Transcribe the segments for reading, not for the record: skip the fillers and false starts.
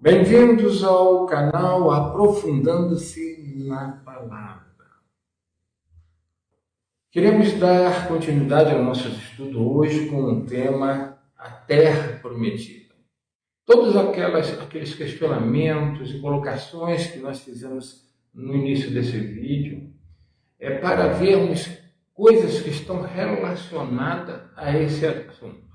Bem-vindos ao canal Aprofundando-se na Palavra. Queremos dar continuidade ao nosso estudo hoje com o tema A Terra Prometida. Todos aqueles questionamentos e colocações que nós fizemos no início desse vídeo é para vermos coisas que estão relacionadas a esse assunto.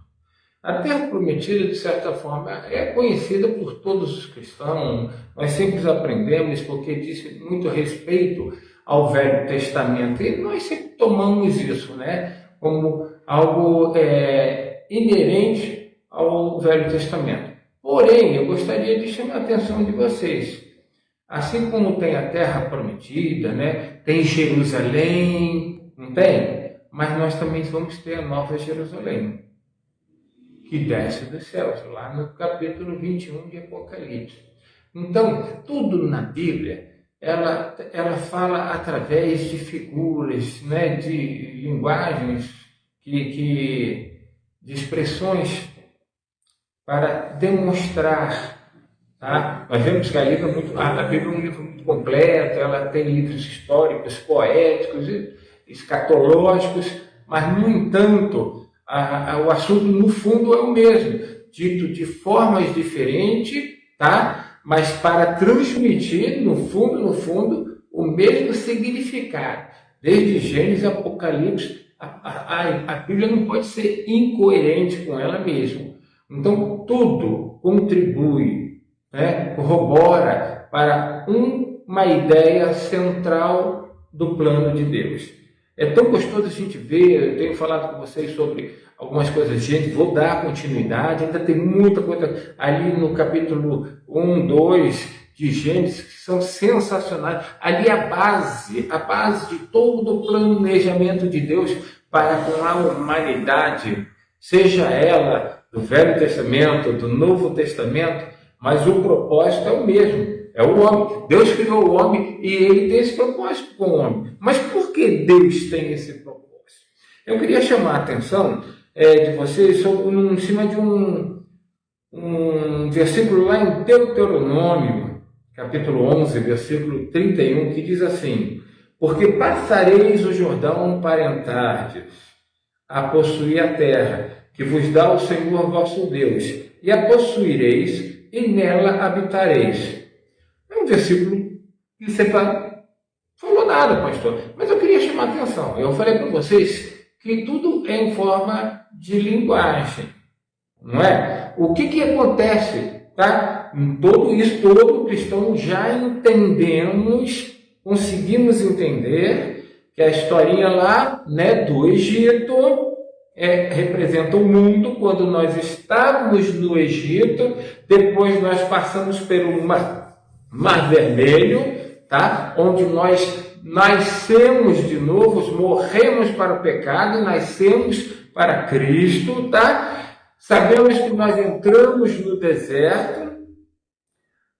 A Terra Prometida, de certa forma, é conhecida por todos os cristãos. Nós sempre aprendemos porque diz muito respeito ao Velho Testamento. E nós sempre tomamos isso, como algo inerente ao Velho Testamento. Porém, eu gostaria de chamar a atenção de vocês. Assim como tem a Terra Prometida, tem Jerusalém, não tem? Mas nós também vamos ter a Nova Jerusalém, que desce dos céus, lá no capítulo 21 de Apocalipse. Então, tudo na Bíblia, ela fala através de figuras, de linguagens, de expressões para demonstrar. Tá? Nós vemos que a Bíblia é um livro muito completo, ela tem livros históricos, poéticos, escatológicos, mas, no entanto, o assunto, no fundo, é o mesmo, dito de formas diferentes, tá? Mas para transmitir, no fundo, o mesmo significado. Desde Gênesis a Apocalipse, a Bíblia não pode ser incoerente com ela mesma. Então, tudo contribui, corrobora para uma ideia central do plano de Deus. É tão gostoso a gente ver, eu tenho falado com vocês sobre algumas coisas, vou dar continuidade, ainda tem muita coisa ali no capítulo 1, 2 de Gênesis, que são sensacionais. Ali a base de todo o planejamento de Deus para com a humanidade, seja ela do Velho Testamento, do Novo Testamento, mas o propósito é o mesmo. É o homem. Deus criou o homem e ele tem esse propósito com o homem. Mas por que Deus tem esse propósito? Eu queria chamar a atenção de vocês em cima de um versículo lá em Deuteronômio, capítulo 11, versículo 31, que diz assim: porque passareis o Jordão para entrardes a possuir a terra que vos dá o Senhor vosso Deus, e a possuireis e nela habitareis. É um versículo que você falou nada, pastor, mas eu queria chamar a atenção. Eu falei para vocês que tudo é em forma de linguagem, não é? O que acontece, tá? Em todo isso, todo cristão já conseguimos entender que a historinha lá, do Egito, representa o mundo. Quando nós estávamos no Egito, depois nós passamos pelo Mar Vermelho, tá? Onde nós nascemos de novo, morremos para o pecado e nascemos para Cristo, tá? Sabemos que nós entramos no deserto,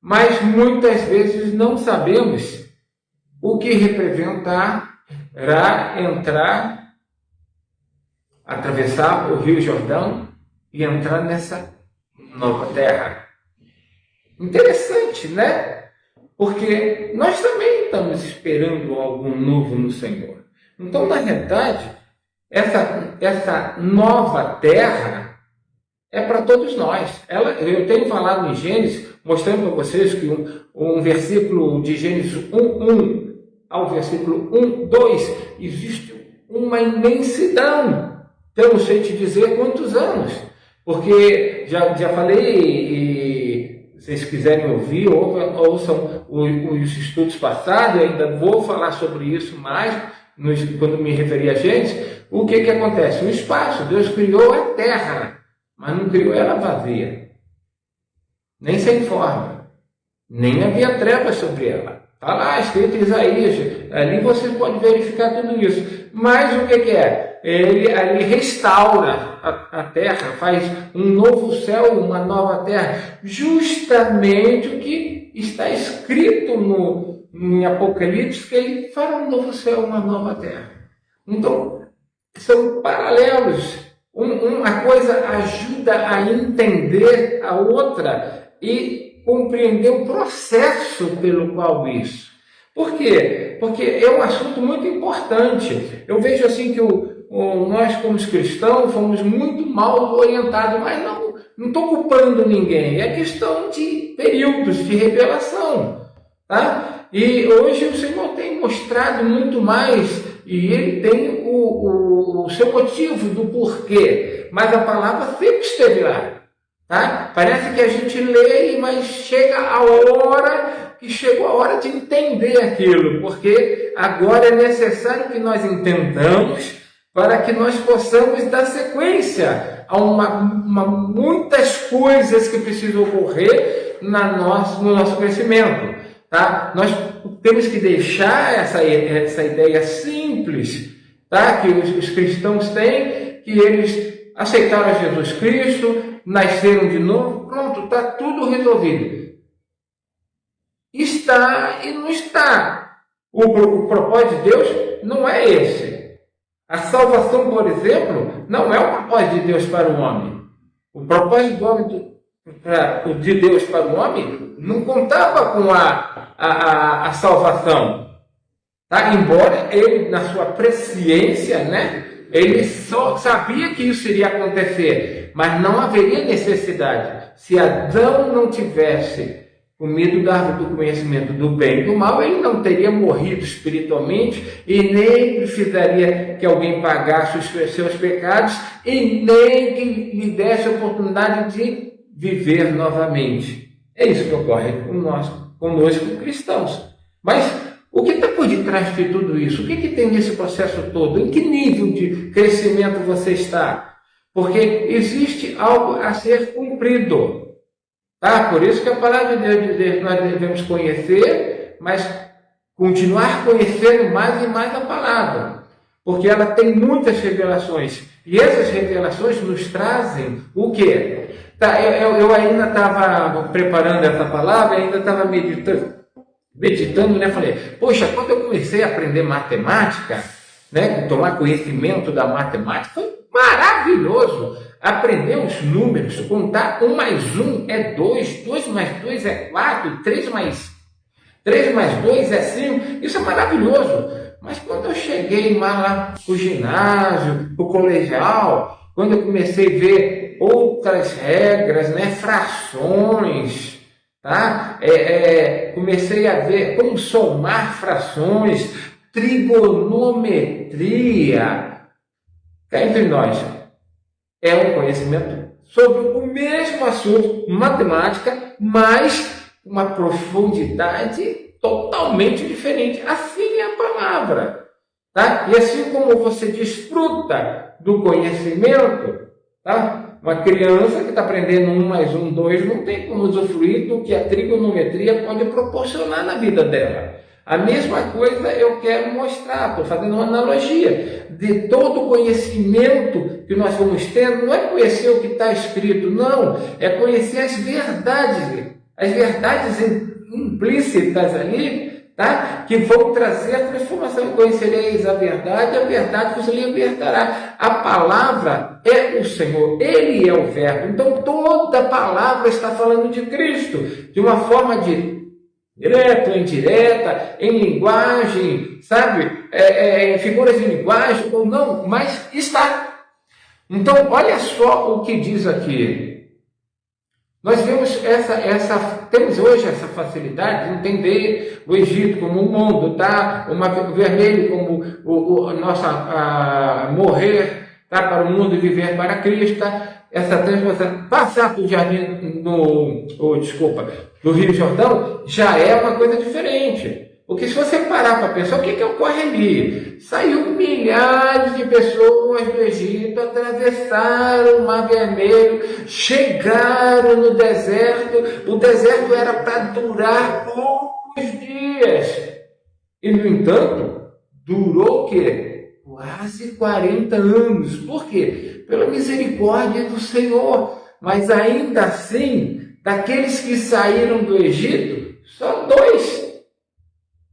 mas muitas vezes não sabemos o que representará atravessar o Rio Jordão e entrar nessa nova terra. Interessante, Porque nós também estamos esperando algo novo no Senhor. Então, na verdade, essa nova terra é para todos nós. Eu tenho falado em Gênesis, mostrando para vocês que um versículo de Gênesis 1:1 ao versículo 1:2 existe uma imensidão. Eu não sei te dizer quantos anos, porque já falei, se vocês quiserem ouvir, ouçam os estudos passados, eu ainda vou falar sobre isso mais quando me referir a Gênesis, o que que acontece? O espaço, Deus criou a terra, mas não criou ela vazia, nem sem forma, nem havia trevas sobre ela. Está lá escrito em Isaías, ali você pode verificar tudo isso. Mas o que é? Ele ali restaura a terra, faz um novo céu, uma nova terra, justamente o que está escrito em Apocalipse, que ele fará um novo céu, uma nova terra. Então, são paralelos. Uma coisa ajuda a entender a outra e compreender o processo pelo qual isso. Por quê? Porque é um assunto muito importante. Eu vejo assim que nós, como cristãos, fomos muito mal orientados, mas não estou culpando ninguém. É questão de períodos de revelação. Tá? E hoje o Senhor tem mostrado muito mais, e Ele tem o seu motivo do porquê. Mas a palavra sempre esteve lá. Tá? Parece que a gente lê, mas chega a hora que chegou a hora de entender aquilo, porque agora é necessário que nós entendamos para que nós possamos dar sequência a muitas coisas que precisam ocorrer no nosso crescimento. Tá? Nós temos que deixar essa ideia simples, tá? Que os cristãos têm, que eles aceitaram Jesus Cristo, nasceram de novo, pronto, está tudo resolvido. Está e não está. O propósito de Deus não é esse. A salvação, por exemplo, não é o propósito de Deus para o homem. O propósito de Deus para o homem não contava com a salvação. Tá? Embora ele, na sua presciência, né, ele só sabia que isso iria acontecer, mas não haveria necessidade. Se Adão não tivesse comido da árvore do conhecimento do bem e do mal, ele não teria morrido espiritualmente e nem precisaria que alguém pagasse os seus pecados e nem que lhe desse a oportunidade de viver novamente. É isso que ocorre conosco cristãos. Mas o que está por detrás de tudo isso? O que tem nesse processo todo? Em que nível de crescimento você está? Porque existe algo a ser cumprido. Tá? Por isso que a palavra de Deus diz que nós devemos conhecer, mas continuar conhecendo mais e mais a palavra. Porque ela tem muitas revelações. E essas revelações nos trazem o quê? Tá, eu ainda estava preparando essa palavra, ainda estava meditando, né? Falei, poxa, quando eu comecei a aprender matemática, né, tomar conhecimento da matemática, foi maravilhoso. Aprender os números, contar 1 mais 1 é 2, 2 mais 2 é 4, 3 mais 2 é 5, isso é maravilhoso. Mas quando eu cheguei lá para o ginásio, para o colegial, quando eu comecei a ver outras regras, né, frações, tá? Comecei a ver como somar frações, trigonometria. Cá entre nós, é um conhecimento sobre o mesmo assunto, matemática, mas uma profundidade totalmente diferente. Assim é a palavra. Tá? E assim como você desfruta do conhecimento, tá? Uma criança que está aprendendo 1 mais 1, 2, não tem como usufruir do que a trigonometria pode proporcionar na vida dela. A mesma coisa eu quero mostrar, estou fazendo uma analogia de todo o conhecimento que nós vamos tendo, não é conhecer o que está escrito, não, é conhecer as verdades implícitas ali, tá? Que vão trazer a transformação. Conhecereis a verdade vos libertará. A palavra é o Senhor, Ele é o Verbo. Então toda palavra está falando de Cristo, de uma forma direta, indireta, em linguagem, sabe? Em figuras de linguagem ou não, mas está. Então, olha só o que diz aqui. Nós vemos temos hoje essa facilidade de entender o Egito como um mundo, tá? O vermelho como o nosso morrer, tá? Para o mundo e viver para Cristo, tá? Essa transformação, passar por jardim do Rio Jordão, já é uma coisa diferente. Porque se você parar para pensar, o que ocorre ali? Saiu milhares de pessoas do Egito, atravessaram o Mar Vermelho, chegaram no deserto. O deserto era para durar poucos dias. E, no entanto, durou o quê? Quase 40 anos. Por quê? Pela misericórdia do Senhor. Mas ainda assim, daqueles que saíram do Egito, só 2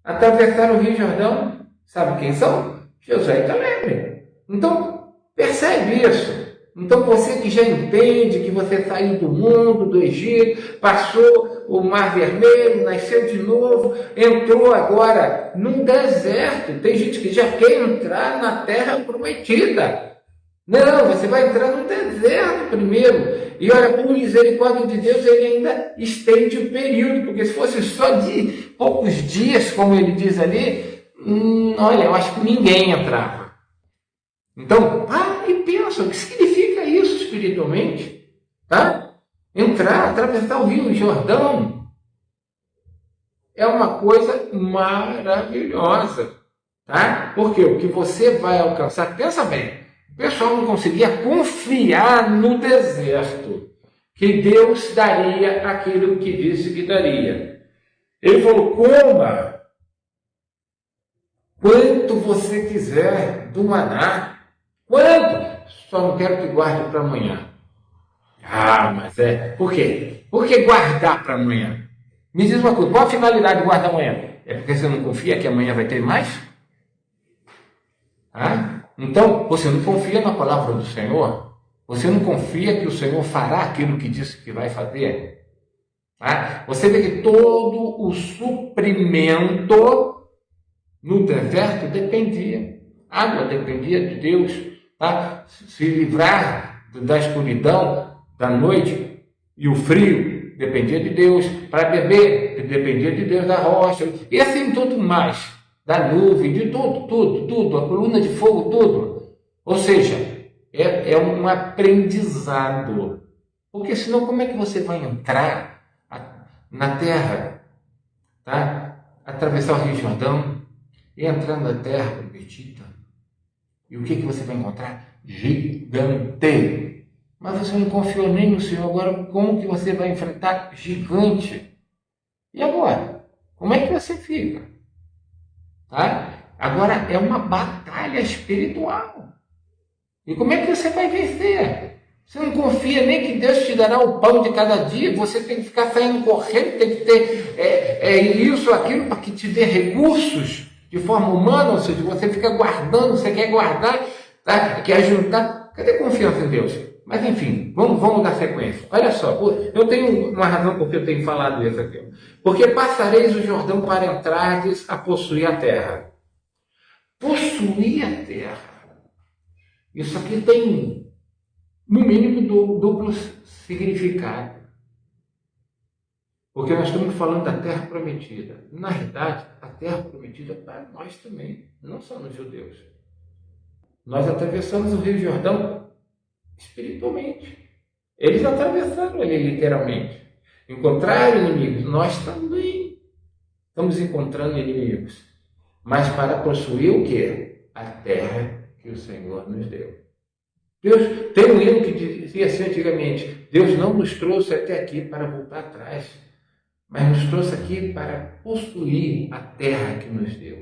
atravessaram o Rio Jordão. Sabe quem são? Josué e Caleb. Então, percebe isso. Então, você que já entende que você saiu do mundo, do Egito, passou o Mar Vermelho, nasceu de novo, entrou agora num deserto. Tem gente que já quer entrar na Terra Prometida. Não, você vai entrar no deserto primeiro. E olha, por misericórdia de Deus, ele ainda estende o período, porque se fosse só de poucos dias, como ele diz ali, olha, eu acho que ninguém entrava. Então, e pensa, o que significa isso espiritualmente? Tá? Entrar, atravessar o Rio Jordão, é uma coisa maravilhosa. Tá? Porque o que você vai alcançar, pensa bem, o pessoal não conseguia confiar no deserto, que Deus daria aquilo que disse que daria. Ele falou, coma quanto você quiser do maná. Quanto? Só não quero que guarde para amanhã. Mas por quê? Por que guardar para amanhã? Me diz uma coisa, qual a finalidade de guardar amanhã? É porque você não confia que amanhã vai ter mais? Então, você não confia na palavra do Senhor? Você não confia que o Senhor fará aquilo que disse que vai fazer? Você vê que todo o suprimento no deserto dependia. A água dependia de Deus. Se livrar da escuridão, da noite e o frio, dependia de Deus. Para beber, dependia de Deus, da rocha. E assim tudo mais. Da nuvem, de tudo, a coluna de fogo, tudo. Ou seja, é um aprendizado. Porque senão como é que você vai entrar na terra, atravessar o Rio Jordão e entrar na terra prometida? E o que você vai encontrar? Gigante. Mas você não confiou nem no Senhor. Agora, como que você vai enfrentar gigante? E agora? Como é que você fica? Agora é uma batalha espiritual. E como é que você vai vencer? Você não confia nem que Deus te dará o pão de cada dia. Você tem que ficar saindo correndo, tem que ter isso, aquilo, para que te dê recursos de forma humana. Ou seja, você fica guardando, você quer guardar, quer juntar. Cadê a confiança em Deus? Mas enfim, vamos dar sequência. Olha só, eu tenho uma razão porque eu tenho falado isso aqui. Porque passareis o Jordão para entrardes a possuir a terra. Possuir a terra. Isso aqui tem, no mínimo, duplo significado. Porque nós estamos falando da terra prometida. Na verdade, a terra prometida é para nós também, não só nos judeus. Nós atravessamos o Rio Jordão espiritualmente. Eles atravessaram ele literalmente. Encontraram inimigos. Nós também estamos encontrando inimigos. Mas para possuir o quê? A terra que o Senhor nos deu. Deus tem um hino que dizia assim antigamente: Deus não nos trouxe até aqui para voltar atrás, mas nos trouxe aqui para possuir a terra que nos deu.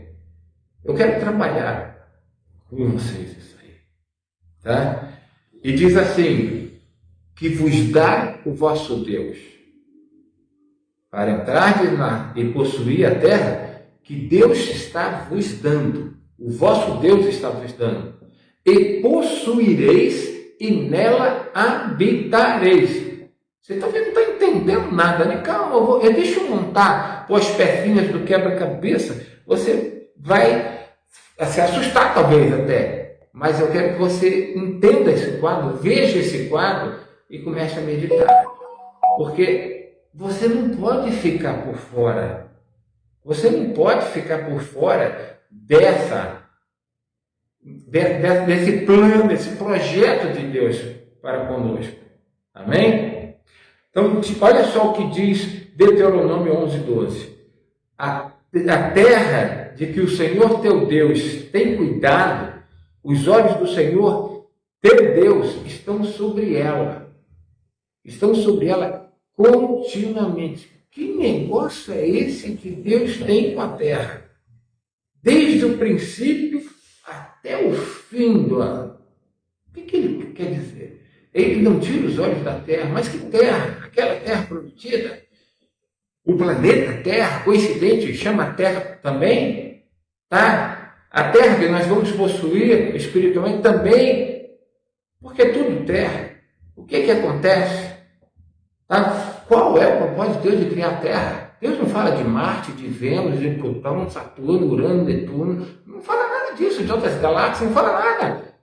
Eu quero trabalhar com vocês isso aí. Tá? E diz assim: que vos dá o vosso Deus, para entrar e possuir a terra que Deus está vos dando. O vosso Deus está vos dando. E possuireis e nela habitareis. Você está vendo, não está entendendo nada, né? Calma, deixa eu montar as pecinhas do quebra-cabeça. Você vai se assustar talvez até. Mas eu quero que você entenda esse quadro, veja esse quadro e comece a meditar. Porque você não pode ficar por fora. Você não pode ficar por fora desse plano, desse projeto de Deus para conosco. Amém? Então, olha só o que diz Deuteronômio 11:12. A a terra de que o Senhor teu Deus tem cuidado, os olhos do Senhor teu Deus estão sobre ela. Estão sobre ela continuamente. Que negócio é esse que Deus tem com a terra? Desde o princípio até o fim do ano. O que ele quer dizer? Ele não tira os olhos da terra, mas que terra? Aquela terra prometida? O planeta Terra, coincidente, chama Terra também, tá? A terra que nós vamos possuir espiritualmente também, porque é tudo terra. O que acontece? Tá? Qual é o propósito de Deus de criar a Terra? Deus não fala de Marte, de Vênus, de Plutão, Saturno, Urano, Netuno, não fala nada disso, de outras galáxias, não fala nada.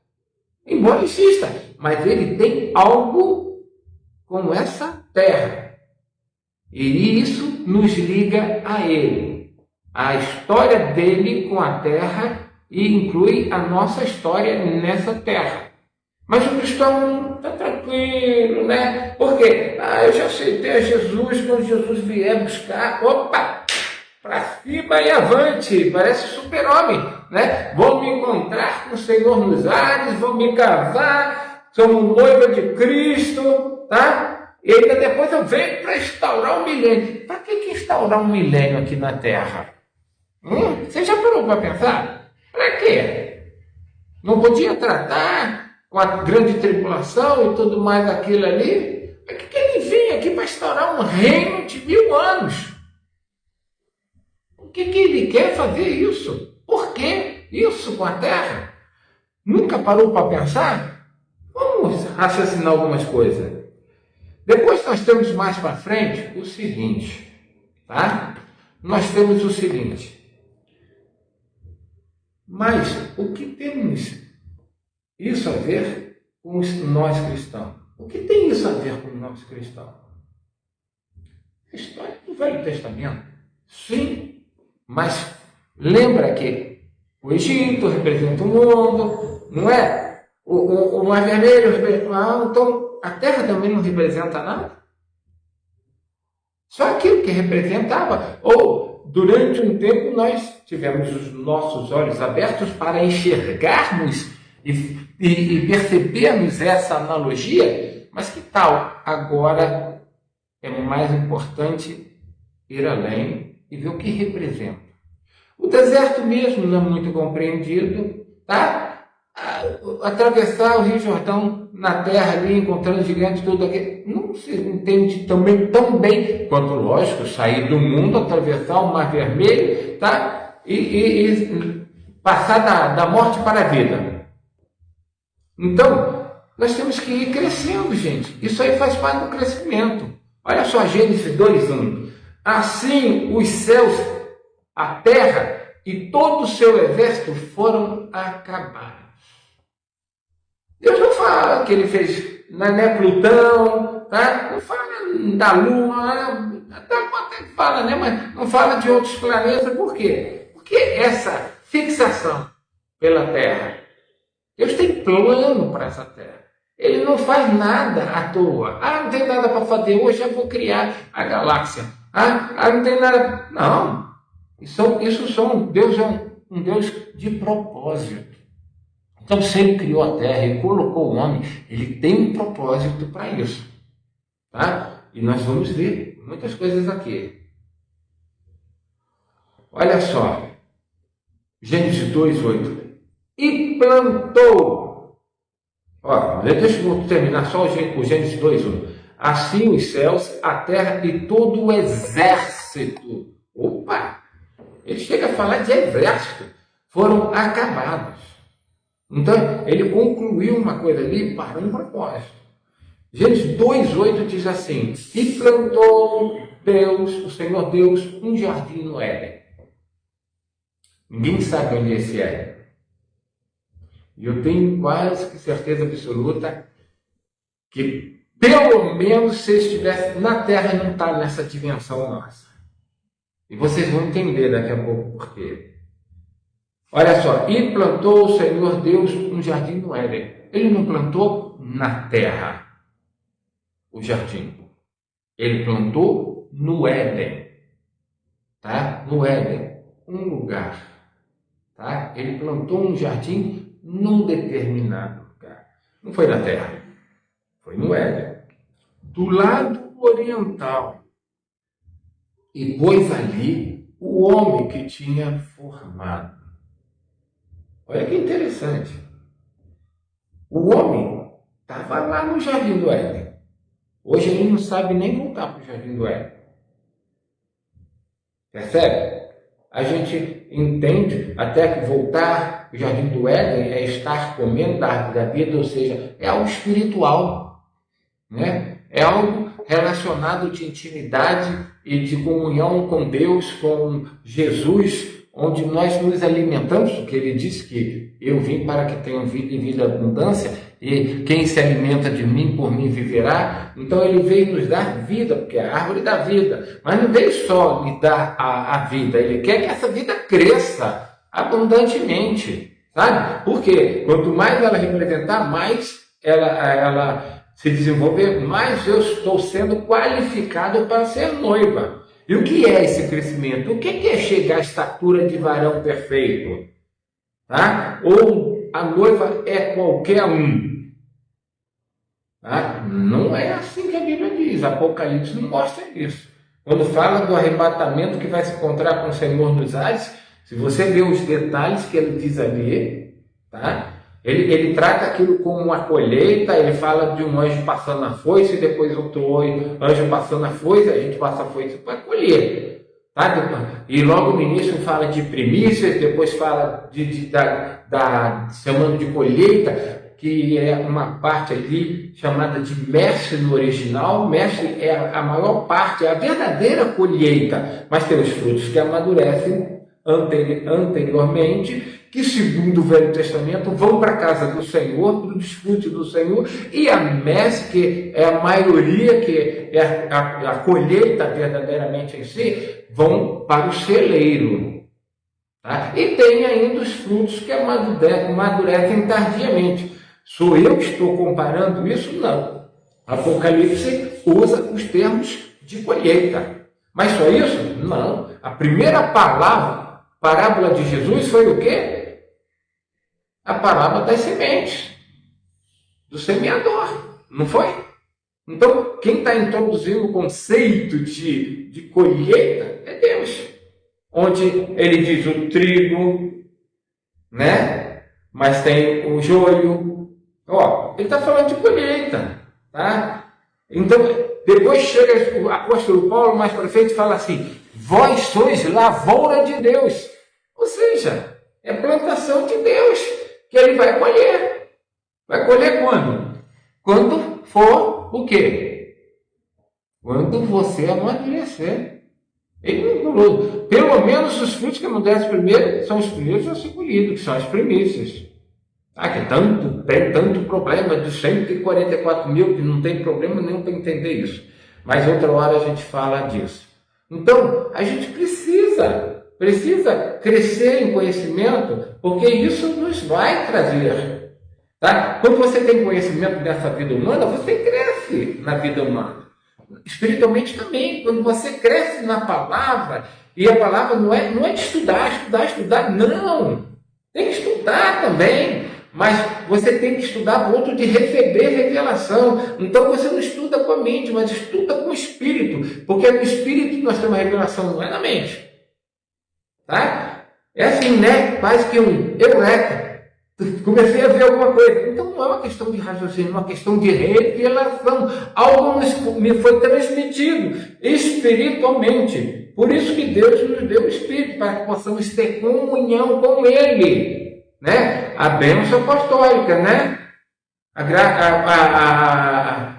Embora insista, mas ele tem algo com essa Terra. E isso nos liga a ele. A história dele com a terra e inclui a nossa história nessa terra. Mas o cristão está tranquilo, né? Por quê? Eu já aceitei a Jesus, quando Jesus vier buscar, opa, para cima e avante, parece super-homem, né? Vou me encontrar com o Senhor nos ares, vou me casar, somos noiva de Cristo, tá? E ainda depois eu venho para instaurar um milênio. Para que instaurar um milênio aqui na Terra? Você já parou para pensar? Para quê? Não podia tratar com a grande tribulação e tudo mais aquilo ali? Para que ele vem aqui para instaurar um reino de 1000 anos? O que ele quer fazer isso? Por que isso com a Terra? Nunca parou para pensar? Vamos raciocinar algumas coisas. Depois nós temos mais para frente o seguinte, tá? Nós temos o seguinte. Mas o que temos isso a ver com nós cristãos? O que tem isso a ver com nós cristãos? A história do Velho Testamento. Sim, mas lembra que o Egito representa o mundo, não é? O Mar Vermelho representa... Então, a terra também não representa nada? Só aquilo que representava. Ou, durante um tempo, nós tivemos os nossos olhos abertos para enxergarmos e percebermos essa analogia. Mas que tal? Agora é mais importante ir além e ver o que representa. O deserto mesmo não é muito compreendido, tá? Atravessar o Rio Jordão na terra ali, encontrando gigantes, tudo aquilo, não se entende também tão bem quanto, lógico, sair do mundo, atravessar o Mar Vermelho, tá? E passar da morte para a vida. Então, nós temos que ir crescendo, gente. Isso aí faz parte do crescimento. Olha só, Gênesis 2:1. Assim os céus, a terra e todo o seu exército foram acabados. Deus não fala que ele fez, né, Plutão, tá? Não fala da Lua, até fala, né, mas não fala de outros planetas. Por quê? Porque essa fixação pela Terra. Deus tem plano para essa Terra. Ele não faz nada à toa. Não tem nada para fazer, hoje eu vou criar a galáxia. Não tem nada. Não. Deus é um Deus de propósito. Então, se ele criou a terra e colocou o homem, ele tem um propósito para isso. Tá? E nós vamos ver muitas coisas aqui. Olha só. Gênesis 2:8. E plantou. Deixa eu terminar só o Gênesis 2:1. Assim os céus, a terra e todo o exército. Opa! Ele chega a falar de exército. Foram acabados. Então, ele concluiu uma coisa ali para um propósito. Gênesis 2:8 diz assim: e plantou Deus, o Senhor Deus, um jardim no Éden. Ninguém sabe onde esse é. E eu tenho quase que certeza absoluta que, pelo menos, se estivesse na Terra, não está nessa dimensão nossa. E vocês vão entender daqui a pouco por quê. Olha só, e plantou o Senhor Deus um jardim no Éden. Ele não plantou na terra o jardim. Ele plantou no Éden. Tá? No Éden. um lugar, tá? Ele plantou um jardim num determinado lugar. Não foi na terra, foi no Éden, do lado oriental. E pôs ali o homem que tinha formado. Olha que interessante. O homem estava lá no Jardim do Éden. Hoje ele não sabe nem voltar para o Jardim do Éden. Percebe? A gente entende até que voltar ao Jardim do Éden é estar comendo da árvore da vida, ou seja, é algo espiritual, né? É algo relacionado de intimidade e de comunhão com Deus, com Jesus, onde nós nos alimentamos, porque ele disse que eu vim para que tenham vida e vida abundância, e quem se alimenta de mim, por mim viverá. Então ele veio nos dar vida, porque é a árvore da vida, mas não veio só lhe dar a vida, ele quer que essa vida cresça abundantemente, sabe? Porque quanto mais ela representar, mais ela se desenvolver, mais eu estou sendo qualificado para ser noiva. E o que é esse crescimento? O que é chegar à estatura de varão perfeito? Tá? Ou a noiva é qualquer um? Tá? Não é assim que a Bíblia diz. Apocalipse não mostra isso. Quando fala do arrebatamento que vai se encontrar com o Senhor nos ares, se você ver os detalhes que ele diz ali, tá? Ele trata aquilo como uma colheita, ele fala de um anjo passando a foice, depois outro anjo passando a foice, a gente passa a foice para colher. Tá? E logo no início fala de primícias, depois fala chamando de colheita, que é uma parte ali chamada de mestre no original. Mestre é a maior parte, é a verdadeira colheita, mas tem os frutos que amadurecem anteriormente, que segundo o Velho Testamento vão para a casa do Senhor, para o desfrute do Senhor, e a messe, que é a maioria, que é a colheita verdadeiramente em si, vão para o celeiro. Tá? E tem ainda os frutos que amadurecem tardiamente. Sou eu que estou comparando isso? Não. Apocalipse usa os termos de colheita. Mas só isso? Não. A primeira parábola de Jesus foi o quê? A parábola das sementes, do semeador, não foi? Então, quem está introduzindo o conceito de colheita é Deus. Onde ele diz o trigo, né? Mas tem o joio. Ó, ele está falando de colheita, tá? Então, depois chega o apóstolo Paulo mais para frente e fala assim: vós sois lavoura de Deus. Ou seja, é plantação de Deus que ele vai colher. Vai colher quando? Quando for o quê? Quando você amadurecer. Ele não falou. Pelo menos os frutos que amadurecem primeiro são os primeiros a ser colhidos, que são as primícias. Que tem tanto problema de 144 mil, que não tem problema nenhum para entender isso. Mas outra hora a gente fala disso. Então, a gente precisa crescer em conhecimento, porque isso nos vai trazer. Tá? Quando você tem conhecimento dessa vida humana, você cresce na vida humana. Espiritualmente também, quando você cresce na palavra, e a palavra não é de estudar, não. Tem que estudar também, mas você tem que estudar a ponto de receber revelação. Então você não estuda com a mente, mas estuda com o espírito, porque é no espírito que nós temos a revelação, não é na mente. Tá? É assim, né? Quase que um eureka. Comecei a ver alguma coisa. Então não é uma questão de raciocínio, é uma questão de revelação. Algo me foi transmitido espiritualmente. Por isso que Deus nos deu o Espírito, para que possamos ter comunhão com Ele. Né? A bênção apostólica, né?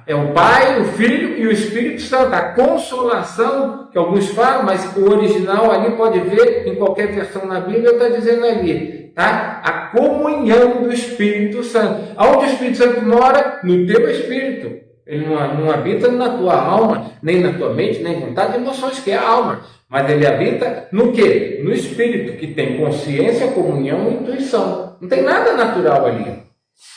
É o Pai, o Filho e o Espírito Santo. A consolação, que alguns falam, mas o original ali pode ver, em qualquer versão na Bíblia, está dizendo ali. Tá? A comunhão do Espírito Santo. Onde o Espírito Santo mora? No teu espírito. Ele não habita na tua alma, nem na tua mente, nem vontade e emoções, que é a alma. Mas ele habita no quê? No espírito, que tem consciência, comunhão e intuição. Não tem nada natural ali.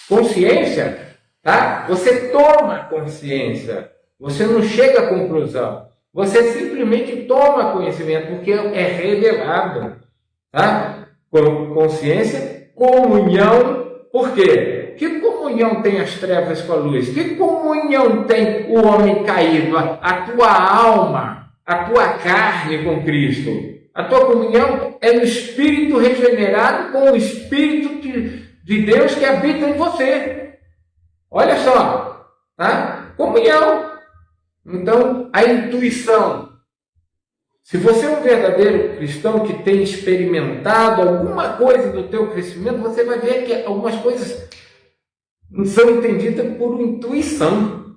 Consciência, tá? Você toma consciência. Você não chega à conclusão. Você simplesmente toma conhecimento, porque é revelado. Tá? Consciência, comunhão. Por quê? Que comunhão tem as trevas com a luz? Que comunhão tem o homem caído, a tua alma, a tua carne com Cristo? A tua comunhão é no Espírito regenerado com o Espírito de Deus que habita em você. Olha só, tá? Comunhão. Então, a intuição. Se você é um verdadeiro cristão que tem experimentado alguma coisa do teu crescimento, você vai ver que algumas coisas são entendidas por intuição,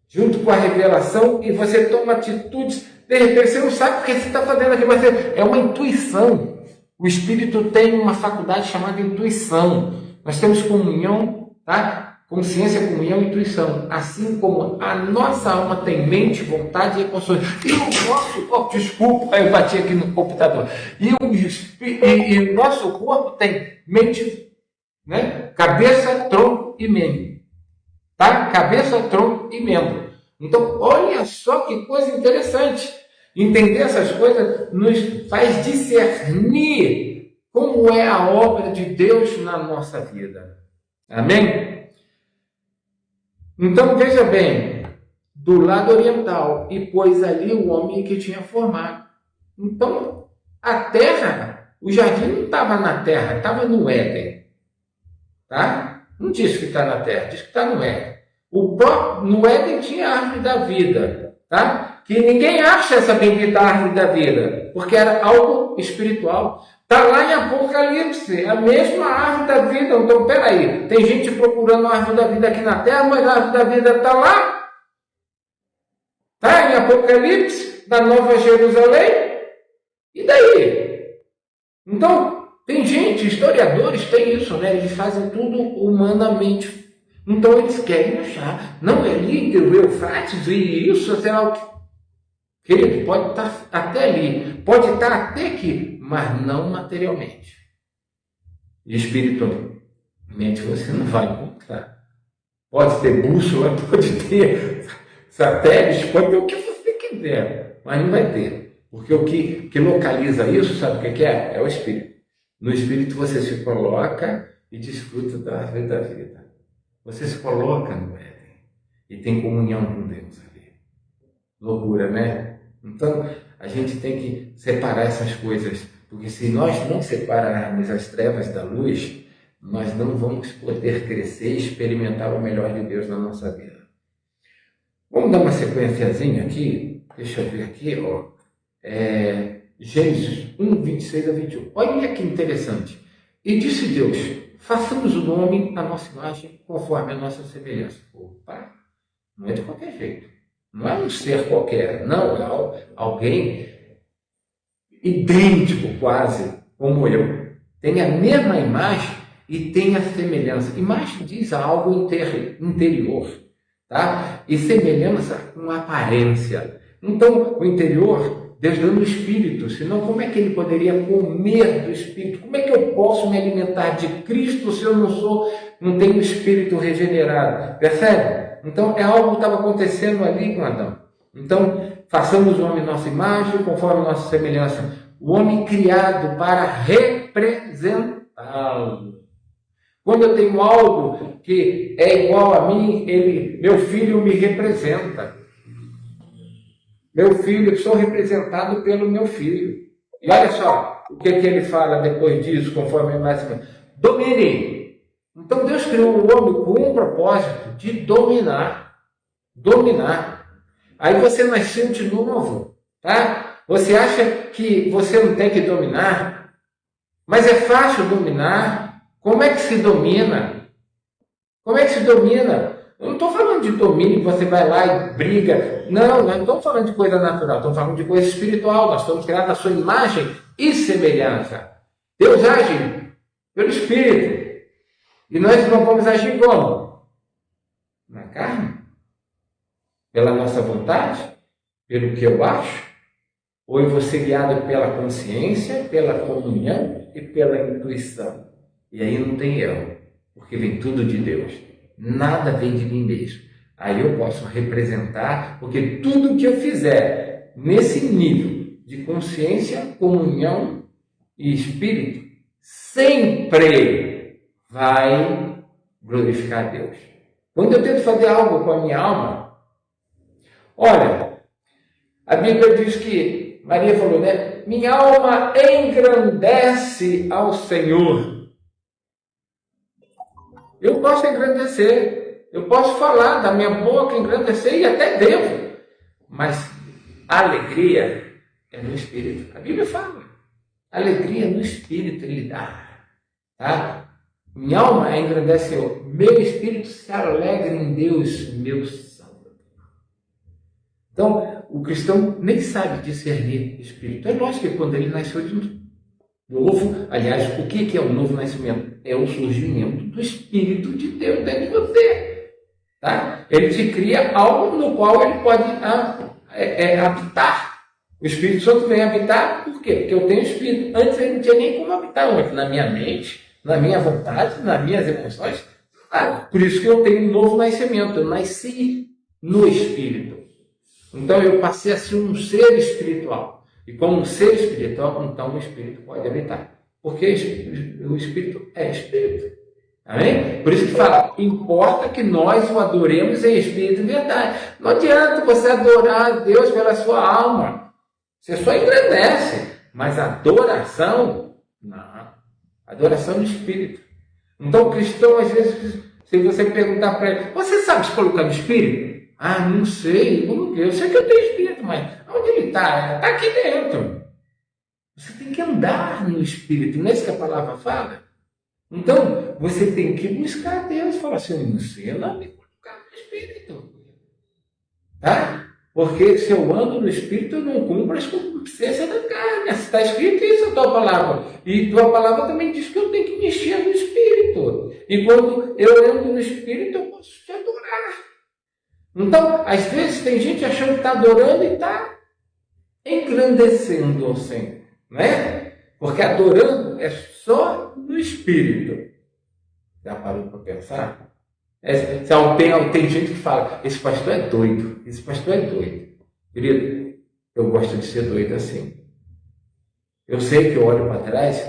junto com a revelação, e você toma atitudes. De repente, você não sabe o que você está fazendo aqui, mas é uma intuição. O Espírito tem uma faculdade chamada intuição. Nós temos comunhão, tá? Consciência, comunhão e intuição. Assim como a nossa alma tem mente, vontade e emoções. E o nosso corpo, desculpa, eu bati aqui no computador. E o nosso corpo tem mente, né? Cabeça, tronco e membro. Tá? Cabeça, tronco e membro. Então, olha só que coisa interessante. Entender essas coisas nos faz discernir como é a obra de Deus na nossa vida. Amém? Então, veja bem, do lado oriental, e pôs ali o homem que tinha formado. Então, a terra, o jardim não estava na terra, estava no Éden. Tá? Não diz que está na terra, diz que está no Éden. No Éden tinha a árvore da vida, tá? Que ninguém acha essa bendita árvore da vida, porque era algo espiritual. Está lá em Apocalipse, a mesma árvore da vida. Então, peraí, tem gente procurando a árvore da vida aqui na terra, mas a árvore da vida está lá. Está em Apocalipse, na Nova Jerusalém. E daí? Então, tem gente, historiadores têm isso, né? Eles fazem tudo humanamente. Então, eles querem achar. Não, é ali, o Eufrates e isso, sei lá o que. Querido, pode estar até ali, pode estar até aqui, mas não materialmente. E espiritualmente você não vai encontrar. Pode ter bússola, pode ter satélites, pode ter o que você quiser, mas não vai ter. Porque o que localiza isso, sabe o que é? É o Espírito. No Espírito você se coloca e desfruta da árvore da vida. Você se coloca no Éden e tem comunhão com Deus ali. Loucura, né? Então, a gente tem que separar essas coisas, porque se nós não separarmos as trevas da luz, nós não vamos poder crescer e experimentar o melhor de Deus na nossa vida. Vamos dar uma sequenciazinha aqui? Deixa eu ver aqui, ó. Gênesis 1, 26 a 21. Olha que interessante. E disse Deus, façamos o homem à nossa imagem, conforme a nossa semelhança. Opa, não é de qualquer jeito. Não é um ser qualquer, não, é alguém idêntico quase como eu. Tem a mesma imagem e tem a semelhança. Imagem diz algo interior, tá? E semelhança com aparência. Então, o interior, Deus dando o Espírito, senão como é que ele poderia comer do Espírito? Como é que eu posso me alimentar de Cristo se eu não tenho o Espírito regenerado? Percebe? Então, é algo que estava acontecendo ali com Adão. Então, façamos o homem nossa imagem, conforme a nossa semelhança. O homem criado para representá-lo. Quando eu tenho algo que é igual a mim, meu filho me representa. Meu filho, eu sou representado pelo meu filho. E olha só, o que ele fala depois disso, conforme a imagem. Domine. Então Deus criou o homem com um propósito de dominar. Dominar. Aí você nasceu de novo, tá? Você acha que você não tem que dominar? Mas é fácil dominar. Como é que se domina? Como é que se domina? Eu não estou falando de domínio que você vai lá e briga. Não, não estamos falando de coisa natural. Estamos falando de coisa espiritual. Nós estamos criados à sua imagem e semelhança. Deus age pelo Espírito. E nós não vamos agir como? Na carne? Pela nossa vontade? Pelo que eu acho? Ou eu vou ser guiado pela consciência, pela comunhão e pela intuição? E aí não tem erro, porque vem tudo de Deus. Nada vem de mim mesmo. Aí eu posso representar, porque tudo que eu fizer nesse nível de consciência, comunhão e espírito sempre vai glorificar a Deus. Quando eu tento fazer algo com a minha alma, olha, a Bíblia diz que, Maria falou, né? Minha alma engrandece ao Senhor. Eu posso engrandecer, eu posso falar da minha boca, engrandecer e até devo, mas a alegria é no Espírito. A Bíblia fala, alegria no Espírito Ele dá. Tá? Minha alma engrandece o Senhor, meu Espírito se alegra em Deus, meu Salvador. Então, o cristão nem sabe discernir Espírito. É lógico que quando ele nasceu de novo, aliás, o que é o novo nascimento? É o surgimento do Espírito de Deus dentro de você. Tá? Ele te cria algo no qual ele pode habitar. O Espírito Santo vem habitar, por quê? Porque eu tenho Espírito. Antes ele não tinha nem como habitar onde? Na minha mente, na minha vontade, nas minhas emoções. Por isso que eu tenho um novo nascimento. Eu nasci no Espírito. Então eu passei a ser um ser espiritual. E como um ser espiritual, então o Espírito pode habitar. Porque o Espírito é Espírito. Amém? Por isso que fala, importa que nós o adoremos em Espírito e verdade. Não adianta você adorar a Deus pela sua alma. Você só engrandece. Mas adoração, não. Adoração do Espírito. Então o cristão, às vezes, se você perguntar para ele, você sabe se colocar no Espírito? Ah, não sei. Como que? Eu sei que eu tenho Espírito, mas onde ele está? Está aqui dentro. Você tem que andar no Espírito. Não é isso que a palavra fala? Então, você tem que buscar Deus. Falar assim, eu não sei, eu não me colocar no Espírito. Tá? Porque se eu ando no Espírito, eu não cumpro as concupiscências da carne. Está escrito isso a tua palavra. E tua palavra também diz que eu tenho que mexer no Espírito. E quando eu ando no Espírito, eu posso te adorar. Então, às vezes, tem gente achando que está adorando e está engrandecendo o Senhor. Não é? Porque adorando é só no Espírito. Já parou para pensar? Tem gente que fala, esse pastor é doido, esse pastor é doido. Querido, eu gosto de ser doido assim. Eu sei que eu olho para trás,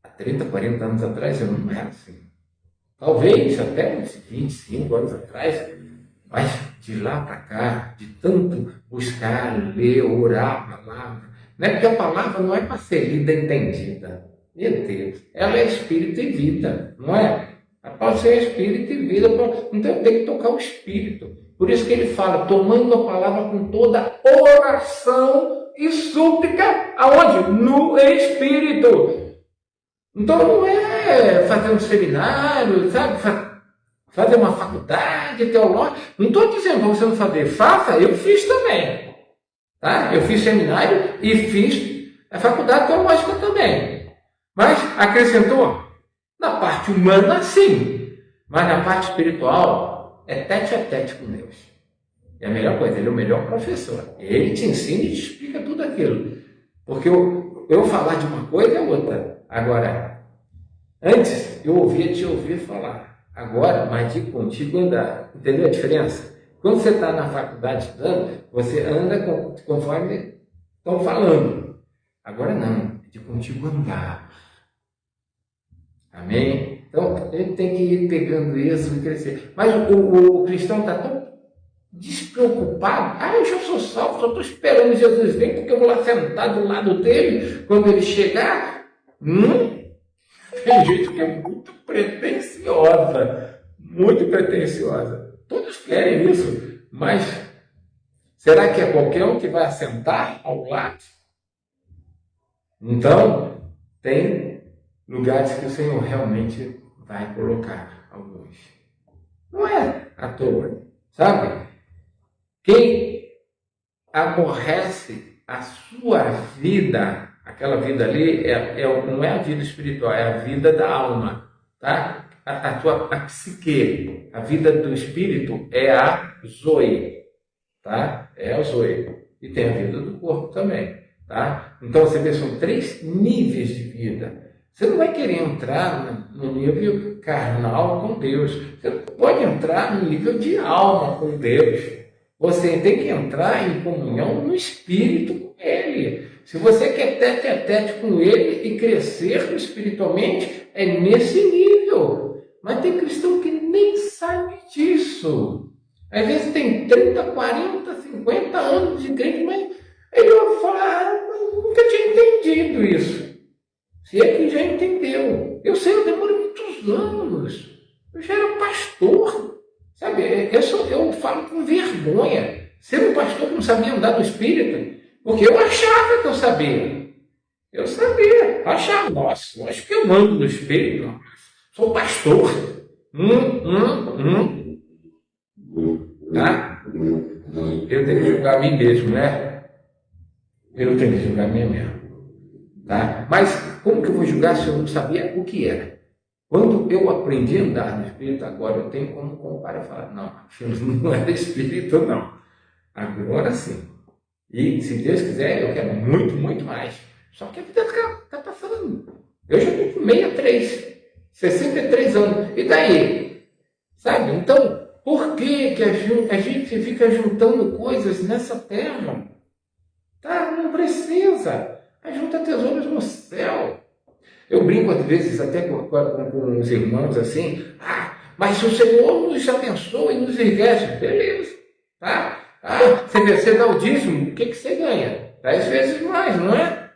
há 30, 40 anos atrás, eu não era assim. Talvez até uns 25 anos atrás, mas de lá para cá, de tanto buscar, ler, orar a palavra, não é porque a palavra não é para ser lida e entendida. Meu Deus, ela é espírito e vida, não é? A palavra é espírito e vida, então tem que tocar o espírito. Por isso que ele fala, tomando a palavra com toda oração e súplica, aonde? No espírito. Então não é fazer um seminário, sabe? Fazer uma faculdade teológica. Não estou dizendo para você não fazer. Faça, eu fiz também. Tá? Eu fiz seminário e fiz a faculdade teológica também. Mas acrescentou? Na parte humana, sim. Mas na parte espiritual, é tete a tete com Deus. É a melhor coisa, ele é o melhor professor. Ele te ensina e te explica tudo aquilo. Porque eu falar de uma coisa é outra. Agora, antes eu te ouvir falar. Agora, mas de contigo andar. Entendeu a diferença? Quando você está na faculdade estudando, você anda conforme estão falando. Agora não, de contigo andar. Amém? Então, a gente tem que ir pegando isso e crescer. Mas o cristão está tão despreocupado. Ah, eu já sou salvo, só estou esperando Jesus vir, porque eu vou lá sentar do lado dele quando ele chegar. Tem gente que é muito pretensiosa. Muito pretensiosa. Todos querem isso, mas será que é qualquer um que vai assentar ao lado? Então, tem lugares que o Senhor realmente vai colocar alguns. Não é à toa, sabe? Quem aborrece a sua vida, aquela vida ali, não é a vida espiritual, é a vida da alma, tá? A psique, a vida do espírito é a zoe, tá? É a zoe. E tem a vida do corpo também, tá? Então você vê, são 3 níveis de vida. Você não vai querer entrar no nível carnal com Deus. Você pode entrar no nível de alma com Deus. Você tem que entrar em comunhão no espírito com Ele. Se você quer tete a tete com ele e crescer espiritualmente, é nesse nível. Mas tem cristão que nem sabe disso. Às vezes tem 30, 40, 50 anos de crente, mas ele vai falar, nunca tinha entendido isso. Se é que já entendeu. Eu sei, eu demoro muitos anos. Eu já era pastor. Sabe, eu falo com vergonha. Ser um pastor que não sabia andar no Espírito, porque eu achava que eu sabia. Eu sabia, achava, nossa, acho que eu ando no Espírito. Sou pastor. Tá? Eu tenho que julgar a mim mesmo, né? Eu tenho que julgar a mim mesmo. Tá? Mas como que eu vou julgar se eu não sabia o que era? Quando eu aprendi a andar no Espírito, agora eu tenho como comparar e falar, não é Espírito, não. Agora sim. E se Deus quiser, eu quero muito, muito mais. Só que a vida está passando. Eu já estou com 63 anos. E daí? Sabe? Então, por que a gente fica juntando coisas nessa terra? Tá? Não precisa. A junta tesouros no céu. Eu brinco às vezes até com os irmãos assim, mas se o Senhor nos abençoa e nos enriquece, beleza, tá? Você dá o dízimo, o que você ganha? 10 vezes mais, não é?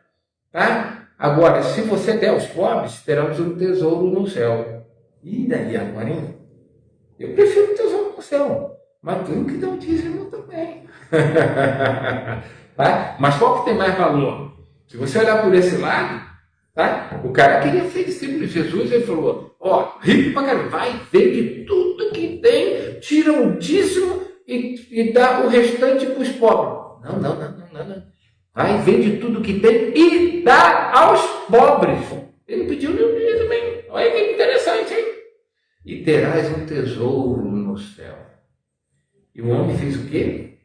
Tá? Agora, se você der aos pobres, teremos um tesouro no céu. E daí agora, hein? Eu prefiro um tesouro no céu, mas tenho que dar o dízimo também. Tá? Mas qual que tem mais valor? Se você olhar por esse lado, tá? O cara queria ser discípulo de Jesus, ele falou, rico pra caramba, vai, vende tudo que tem, tira o dízimo e dá o restante para os pobres. Não. Vai, vende tudo que tem e dá aos pobres. Ele não pediu nenhum dízimo também. Olha que interessante, hein? E terás um tesouro no céu. E o homem fez o quê?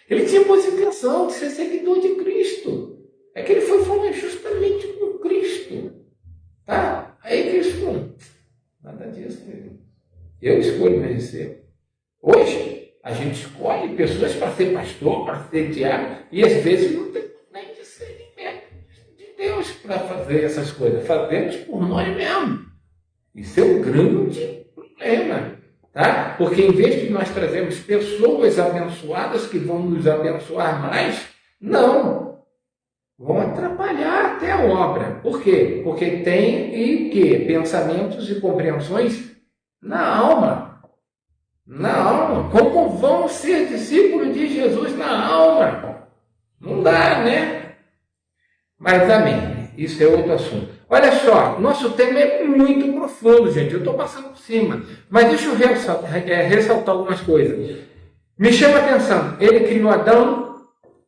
Ele tinha boa intenção de ser seguidor de Cristo. É que ele foi falar justamente com Cristo. Tá? Aí Cristo, nada disso, filho. Eu escolho merecer. Hoje, a gente escolhe pessoas para ser pastor, para ser diácono, e às vezes não tem nem discernimento de Deus para fazer essas coisas. Fazemos por nós mesmos. Isso é um grande problema. Tá? Porque em vez de nós trazermos pessoas abençoadas que vão nos abençoar mais, não. Vão atrapalhar até a obra. Por quê? Porque tem pensamentos e compreensões na alma. Na alma. Como vão ser discípulos de Jesus na alma? Não dá, né? Mas amém. Isso é outro assunto. Olha só, nosso tema é muito profundo, gente. Eu estou passando por cima. Mas deixa eu ressaltar algumas coisas. Me chama a atenção. Ele criou Adão.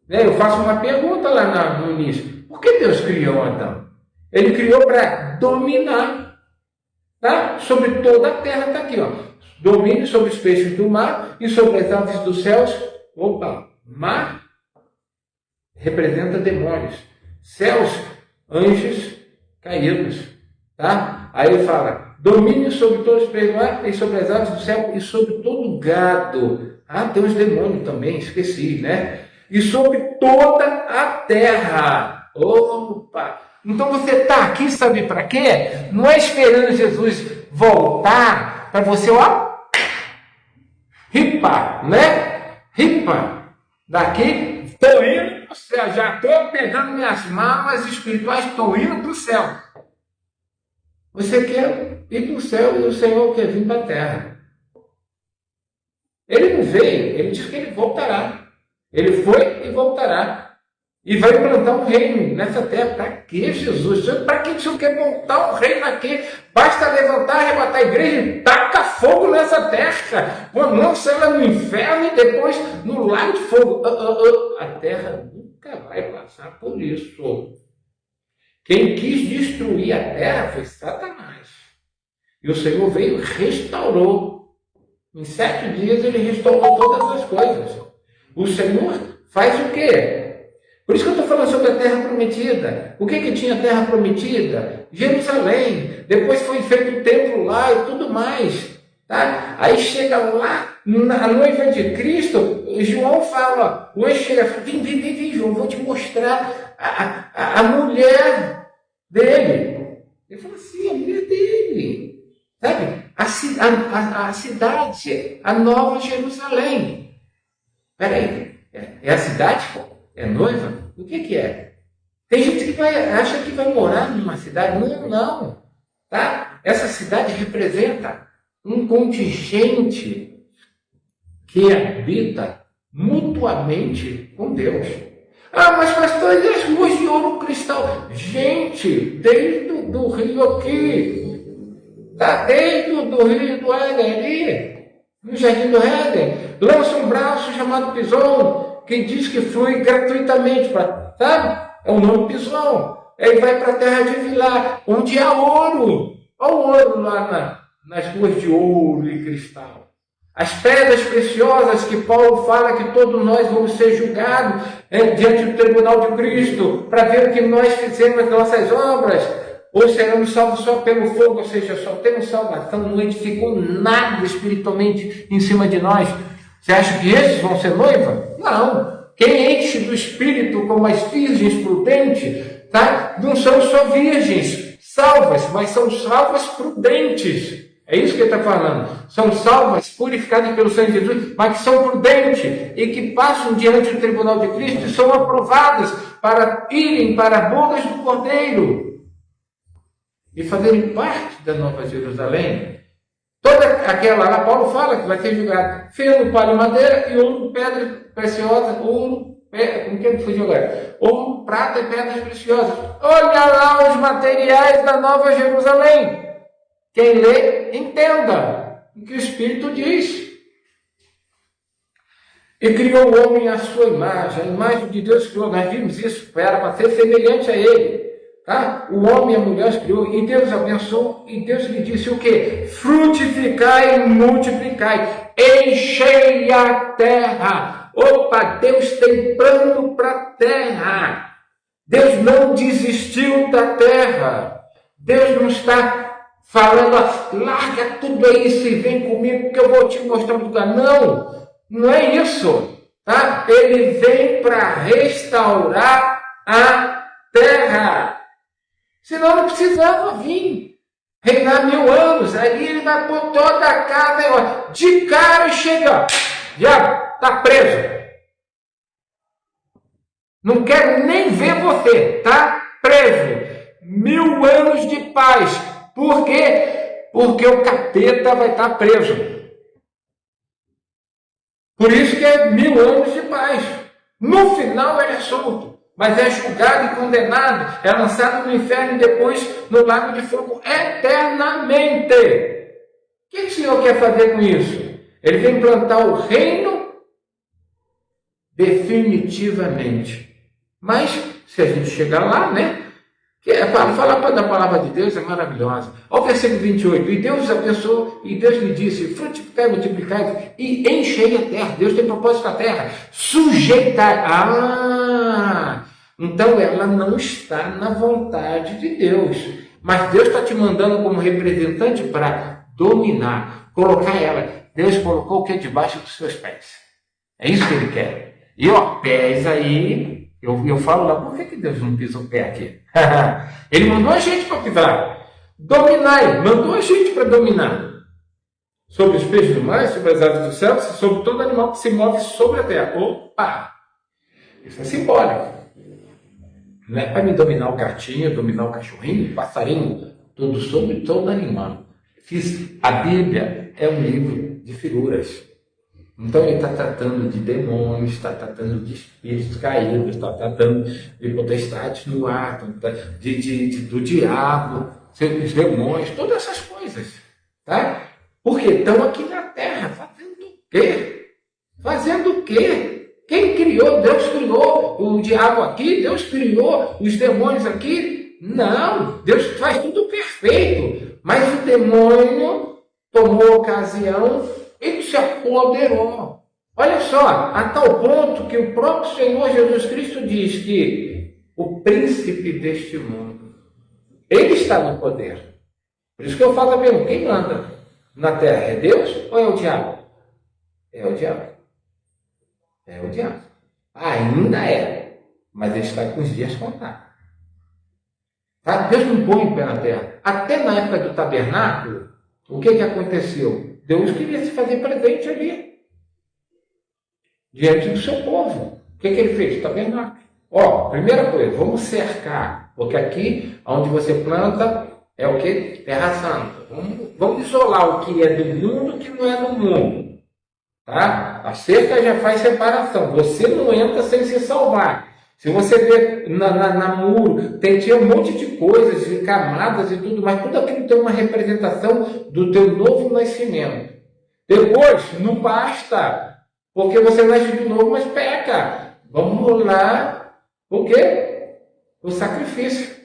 Eu faço uma pergunta lá no início. Por que Deus criou Adão? Ele criou para dominar, tá? Sobre toda a terra. Está aqui, ó. Domine sobre os peixes do mar e sobre as aves dos céus. Mar representa demônios. Céus, anjos caídos. Tá? Aí ele fala, domine sobre todos os peixes do mar e sobre as aves do céu e sobre todo o gado. Tem os demônios também, esqueci, né? E sobre toda a terra. Opa! Então você está aqui, sabe para quê? Não é esperando Jesus voltar para você, ripa, né? Ripa. Daqui, estou indo para o céu. Já estou pegando minhas malas espirituais, estou indo para o céu. Você quer ir para o céu e o Senhor quer vir para a terra. Ele não veio, ele diz que ele voltará. Ele foi e voltará. E vai implantar um reino nessa terra. Para que, Jesus? Para que o Senhor quer montar um reino aqui? Basta levantar, arrebatar a igreja e taca fogo nessa terra. Lança ela no inferno e depois no lago de fogo. A terra nunca vai passar por isso. Quem quis destruir a terra foi Satanás. E o Senhor veio e restaurou. Em 7 dias ele restaurou todas as coisas. O Senhor faz o quê? Por isso que eu estou falando sobre a terra prometida. O que tinha a terra prometida? Jerusalém. Depois foi feito o templo lá e tudo mais. Tá? Aí chega lá, a noiva de Cristo, João fala, o anjo chega e fala, vem, João, vou te mostrar a mulher dele. Ele fala assim, a mulher dele. Sabe? A cidade, a Nova Jerusalém. Peraí, é a cidade? É noiva? O que é? Tem gente que acha que vai morar numa cidade. Não. Tá? Essa cidade representa um contingente que habita mutuamente com Deus. Ah, mas pastor, e as ruas de ouro cristal? Gente, desde do rio aqui, tá? Desde do rio do Éden ali, no Jardim do Éden, lança um braço chamado Pison, que diz que flui gratuitamente, sabe? É o nome Pison. Aí vai para a terra de Vilá, onde há ouro. Olha o ouro lá nas ruas de ouro e cristal. As pedras preciosas que Paulo fala que todos nós vamos ser julgados diante do tribunal de Cristo, para ver o que nós fizemos nas nossas obras, ou seremos salvos só pelo fogo, ou seja, só temos salvação, não edificou nada espiritualmente em cima de nós. Você acha que esses vão ser noiva? Não. Quem enche do Espírito como as virgens prudentes, tá? Não são só virgens salvas, mas são salvas prudentes. É isso que ele está falando. São salvas, purificadas pelo sangue de Jesus, mas que são prudentes e que passam diante do tribunal de Cristo e são aprovadas para irem para bodas do Cordeiro e fazerem parte da Nova Jerusalém. Toda aquela lá, Paulo fala que vai ser julgado feno, palha e madeira e ouro, pedra preciosa, ouro, com que ele foi jogado? Ouro, prata e pedras preciosas. Olha lá os materiais da Nova Jerusalém. Quem lê, entenda o que o Espírito diz. E criou o homem à sua imagem, a imagem de Deus criou. Nós vimos isso, era para ser semelhante a ele. Tá? O homem e a mulher os criou, e Deus abençoou, e Deus lhe disse o quê? Frutificai e multiplicai, enchei a terra. Opa, Deus tem plano para a terra. Deus não desistiu da terra. Deus não está falando, larga tudo isso e vem comigo que eu vou te mostrar um lugar. Não é isso. Tá? Ele vem para restaurar a terra. Senão não precisava vir reinar 1000 anos. Aí ele vai pôr toda a casa de cara e chega. Já está preso. Não quero nem ver você. Está preso. 1000 anos de paz. Por quê? Porque o capeta vai estar preso. Por isso que é 1000 anos de paz. No final ele é solto. Mas é julgado e condenado, é lançado no inferno e depois no lago de fogo eternamente. O que o Senhor quer fazer com isso? Ele vem implantar o reino definitivamente. Mas, se a gente chegar lá, né? Falar da palavra de Deus é maravilhosa. Olha o versículo 28. E Deus abençoou, e Deus lhe disse, frutificai, multiplicai, e enchei a terra. Deus tem propósito na terra. Sujeitai. Então ela não está na vontade de Deus. Mas Deus está te mandando como representante para dominar, colocar ela. Deus colocou o que debaixo dos seus pés. É isso que Ele quer. E pés aí... Eu falo lá, por que Deus não pisa o pé aqui? Ele mandou a gente para pisar. Dominai, mandou a gente para dominar. Sobre os peixes do mar, sobre as aves do céu, sobre todo animal que se move sobre a terra. Opa! Isso é simbólico. Não é para me dominar o gatinho, dominar o cachorrinho, o passarinho, tudo sobre todo animal. A Bíblia é um livro de figuras. Então ele está tratando de demônios, está tratando de espíritos caídos, está tratando de potestades no ar, do diabo, os demônios, todas essas coisas. Tá? Porque estão aqui na terra fazendo o quê? Fazendo o quê? Quem criou? Deus criou o diabo aqui? Deus criou os demônios aqui? Não, Deus faz tudo perfeito. Mas o demônio tomou ocasião e se apoderou. Olha só, a tal ponto que o próprio Senhor Jesus Cristo diz que o príncipe deste mundo, ele está no poder. Por isso que eu falo a pergunta, quem manda na terra? É Deus ou é o diabo? É o diabo. É o diabo. Ainda é. Mas ele está com os dias contados. Tá? Deus não põe o pé na terra. Até na época do tabernáculo, o que aconteceu? Deus queria se fazer presente ali, diante do seu povo. O que ele fez? O tabernáculo. Ó, primeira coisa, vamos cercar. Porque aqui, onde você planta, é o quê? Terra Santa. Vamos isolar o que é do mundo e o que não é do mundo. Tá? A cerca já faz separação. Você não entra sem se salvar. Se você vê na muro, tinha um monte de coisas, de camadas e tudo, mas tudo aquilo tem uma representação do teu novo nascimento. Depois, não basta, porque você nasce de novo, mas peca. Vamos lá, o quê? O sacrifício.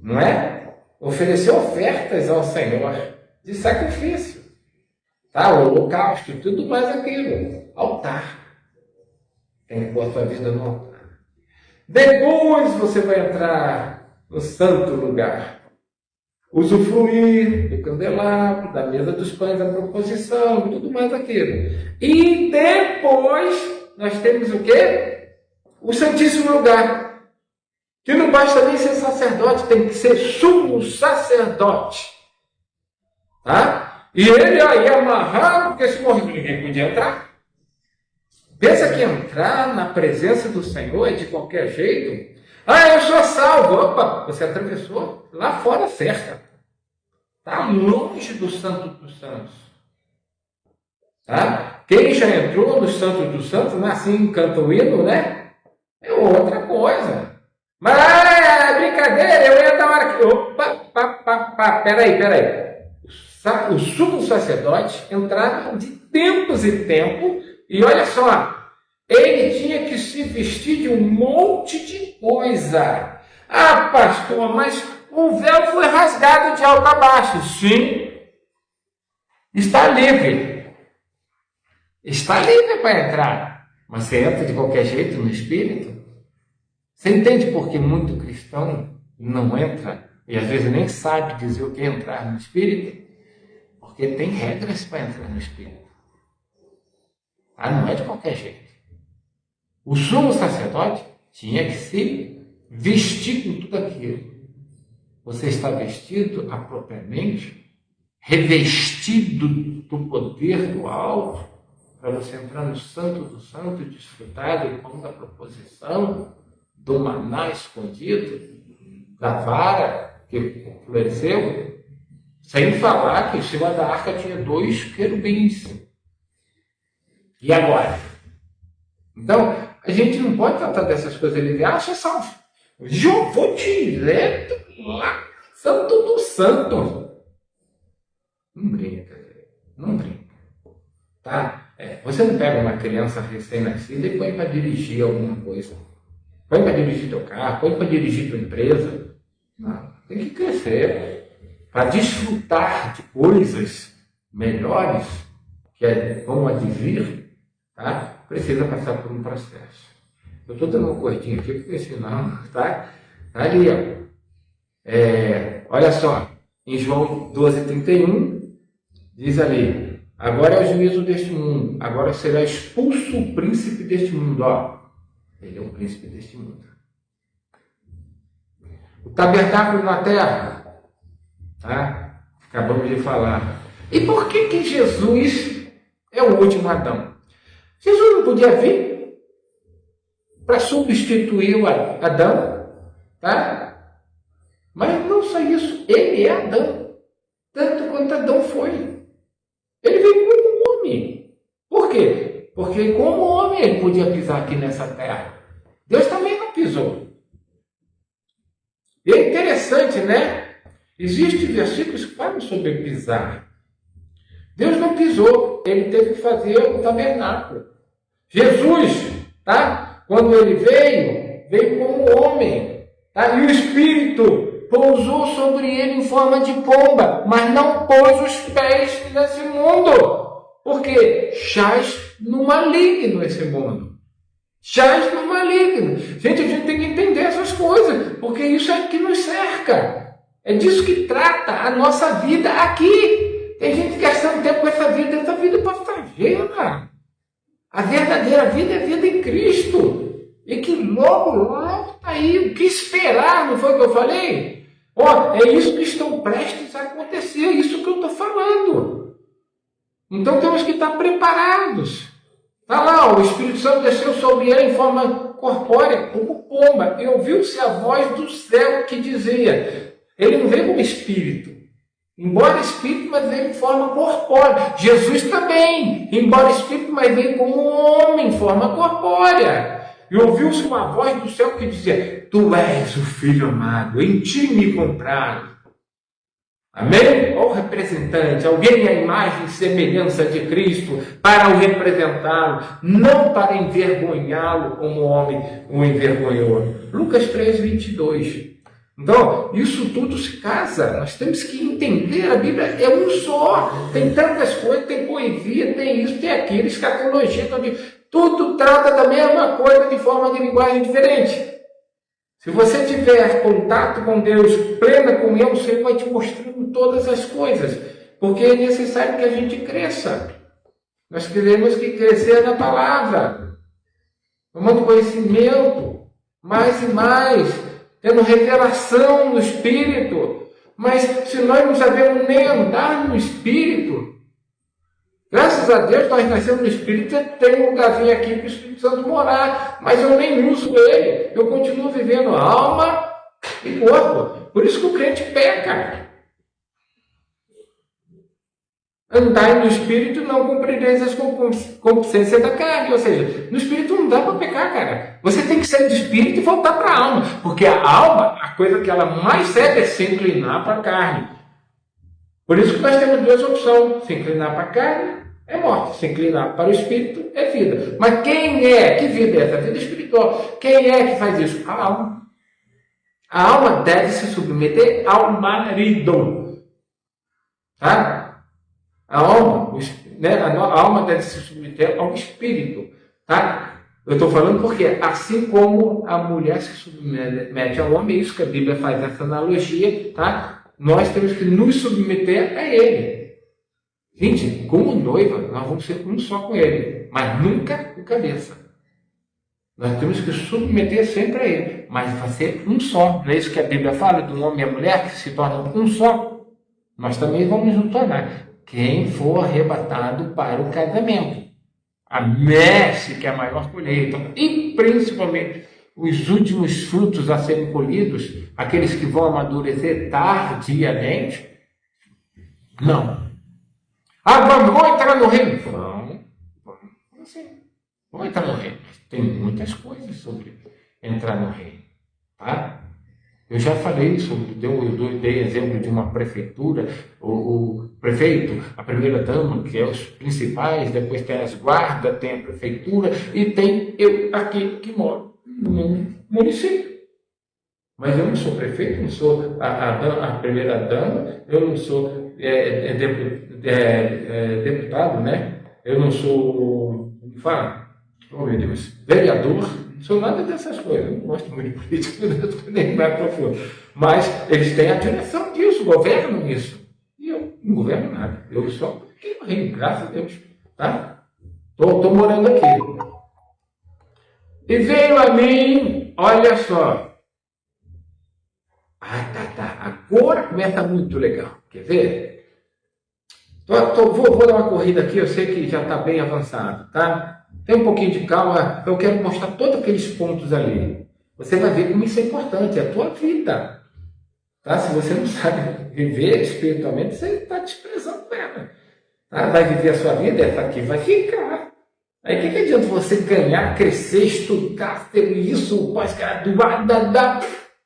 Não é? Oferecer ofertas ao Senhor de sacrifício. Tá? O holocausto, tudo mais aquilo. Altar. Tem que pôr a sua vida no altar. Depois você vai entrar no santo lugar. Usufruir do candelabro, da mesa dos pães, da proposição, tudo mais aquilo. E depois nós temos o quê? O Santíssimo Lugar. Que não basta nem ser sacerdote, tem que ser sumo sacerdote. Tá? E ele aí amarrado, porque se morrer ninguém podia entrar. Pensa que entrar na presença do Senhor é de qualquer jeito? Ah, eu sou salvo. Opa, você atravessou lá fora cerca. Está longe do Santo dos Santos. Tá? Quem já entrou no Santo dos Santos, assim canta o hino, né? É outra coisa. Mas brincadeira, eu ia dar uma hora aqui. Opa, peraí. O sumo sacerdote entrava de tempos em tempos. E olha só, ele tinha que se vestir de um monte de coisa. Ah, pastor, mas o véu foi rasgado de alto a baixo. Sim, está livre. Está livre para entrar. Mas você entra de qualquer jeito no Espírito? Você entende por que muito cristão não entra? E às vezes nem sabe dizer o que é entrar no Espírito? Porque tem regras para entrar no Espírito. Ah, não é de qualquer jeito. O sumo sacerdote tinha que se vestir com tudo aquilo. Você está vestido apropriadamente, revestido do poder do alto, para você entrar no Santo do Santo e desfrutar do pão da proposição, do maná escondido, da vara que floresceu, sem falar que em cima da arca tinha 2 querubins. E agora? Então, a gente não pode tratar dessas coisas. Ele acha salvo. Eu vou direto lá, Santo do Santo. Não brinca, não brinca. Tá? Você não pega uma criança recém-nascida e põe para dirigir alguma coisa. Põe para dirigir teu carro, põe para dirigir tua empresa. Não, tem que crescer para desfrutar de coisas melhores que vão advir. Tá? Precisa passar por um processo. Eu estou dando uma corridinha aqui, porque senão, tá ali, ó. Olha só, em João 12:31, diz ali, agora é o juízo deste mundo, agora será expulso o príncipe deste mundo, ó. Ele é o príncipe deste mundo. O tabernáculo na terra, tá? Acabamos de falar. E por que Jesus é o último Adão? Jesus não podia vir para substituir o Adão, tá? Mas não só isso, ele é Adão, tanto quanto Adão foi. Ele veio como homem. Por quê? Porque como homem ele podia pisar aqui nessa terra. Deus também não pisou. E é interessante, né? Existem versículos que falam sobre pisar. Deus não pisou, ele teve que fazer o tabernáculo. Jesus, tá? Quando ele veio como homem, tá? E o Espírito pousou sobre ele em forma de pomba, mas não pôs os pés nesse mundo. Por quê? Jaz no maligno esse mundo. Jaz no maligno. Gente, a gente tem que entender essas coisas, porque isso é que nos cerca. É disso que trata a nossa vida aqui. Tem gente gastando tempo com essa vida é passageira. A verdadeira vida é a vida em Cristo. E que logo, logo está aí. O que esperar, não foi o que eu falei? Ó, é isso que estão prestes a acontecer, é isso que eu estou falando. Então temos que estar preparados. Está lá, o Espírito Santo desceu sobre ele em forma corpórea, como pomba. E ouviu-se a voz do céu que dizia, ele não veio como espírito. Embora espírito, mas veio em forma corpórea. Jesus também, embora espírito, mas veio como homem em forma corpórea. E ouviu-se uma voz do céu que dizia, tu és o Filho amado, em ti me compraram. Amém? Olha o representante, alguém à imagem e semelhança de Cristo, para o representá-lo, não para envergonhá-lo como o homem o envergonhou. Lucas 3, 22. Então, isso tudo se casa. Nós temos que entender, a Bíblia é um só. Tem tantas coisas, tem poesia, tem isso, tem aquilo, escatologia, tudo trata da mesma coisa de forma de linguagem diferente. Se você tiver contato com Deus, plena comunhão, Ele vai te mostrando todas as coisas. Porque é necessário que a gente cresça. Nós queremos que crescer na palavra. Tomando conhecimento, mais e mais. Tendo revelação no Espírito. Mas se nós não sabemos nem andar no Espírito, graças a Deus nós nascemos no Espírito, tem um lugarzinho aqui para o Espírito Santo morar, mas eu nem uso ele, eu continuo vivendo alma e corpo. Por isso que o crente peca. Andai no Espírito, não cumprireis as concupiscências da carne. Ou seja, no Espírito não dá para pecar, cara. Você tem que sair do Espírito e voltar para a alma. Porque a alma, a coisa que ela mais serve é se inclinar para a carne. Por isso que nós temos duas opções. Se inclinar para a carne é morte. Se inclinar para o Espírito é vida. Mas quem é? Que vida é essa? Vida espiritual. Quem é que faz isso? A alma. A alma deve se submeter ao marido. Tá? A alma, né? A alma deve se submeter ao Espírito. Tá? Eu estou falando porque, assim como a mulher se submete ao homem, é isso que a Bíblia faz essa analogia, tá? Nós temos que nos submeter a Ele. Gente, como noiva, nós vamos ser um só com Ele, mas nunca com cabeça. Nós temos que submeter sempre a Ele, mas vai ser um só. Não é isso que a Bíblia fala do homem e a mulher que se tornam um só? Nós também vamos nos tornar. Quem for arrebatado para o casamento. A messe, que é a maior colheita. E principalmente os últimos frutos a serem colhidos, aqueles que vão amadurecer tardiamente. Não. Ah, vamos entrar no reino. Vamos. Vamos entrar no reino. Tem muitas coisas sobre entrar no reino. Tá? Eu já falei sobre, dei exemplo de uma prefeitura, o prefeito, a primeira dama, que é os principais, depois tem as guardas, tem a prefeitura e tem eu aqui que moro no município. Mas eu não sou prefeito, não sou a primeira dama, eu não sou deputado, né? Eu não sou, como fala? Oh, meu Deus, vereador. Não sou nada dessas coisas, eu não gosto muito de política, nem mais profundo. Mas eles têm a direção disso, governam isso. E eu não governo nada. Eu só fiquei no reino, graças a Deus. Tá? Estou morando aqui. E veio a mim, olha só. Tá. Agora começa muito legal. Quer ver? Vou dar uma corrida aqui, eu sei que já está bem avançado, tá? Tem um pouquinho de calma, eu quero mostrar todos aqueles pontos ali. Você vai ver como isso é importante, é a tua vida. Tá? Se você não sabe viver espiritualmente, você está desprezando ela. Tá? Vai viver a sua vida, essa aqui vai ficar. Aí o que adianta você ganhar, crescer, estudar, ter isso, pós-graduar,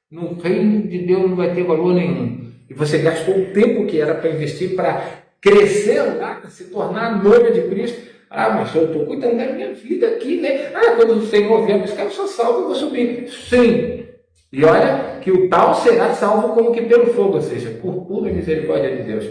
no reino de Deus não vai ter valor nenhum. E você gastou o tempo que era para investir para crescer lá, se tornar a noiva de Cristo. Ah, mas eu estou cuidando da minha vida aqui, né? Ah, quando o Senhor vier buscar, eu sou salvo, eu vou subir. Sim. E olha que o tal será salvo como que pelo fogo, ou seja, por pura misericórdia de Deus.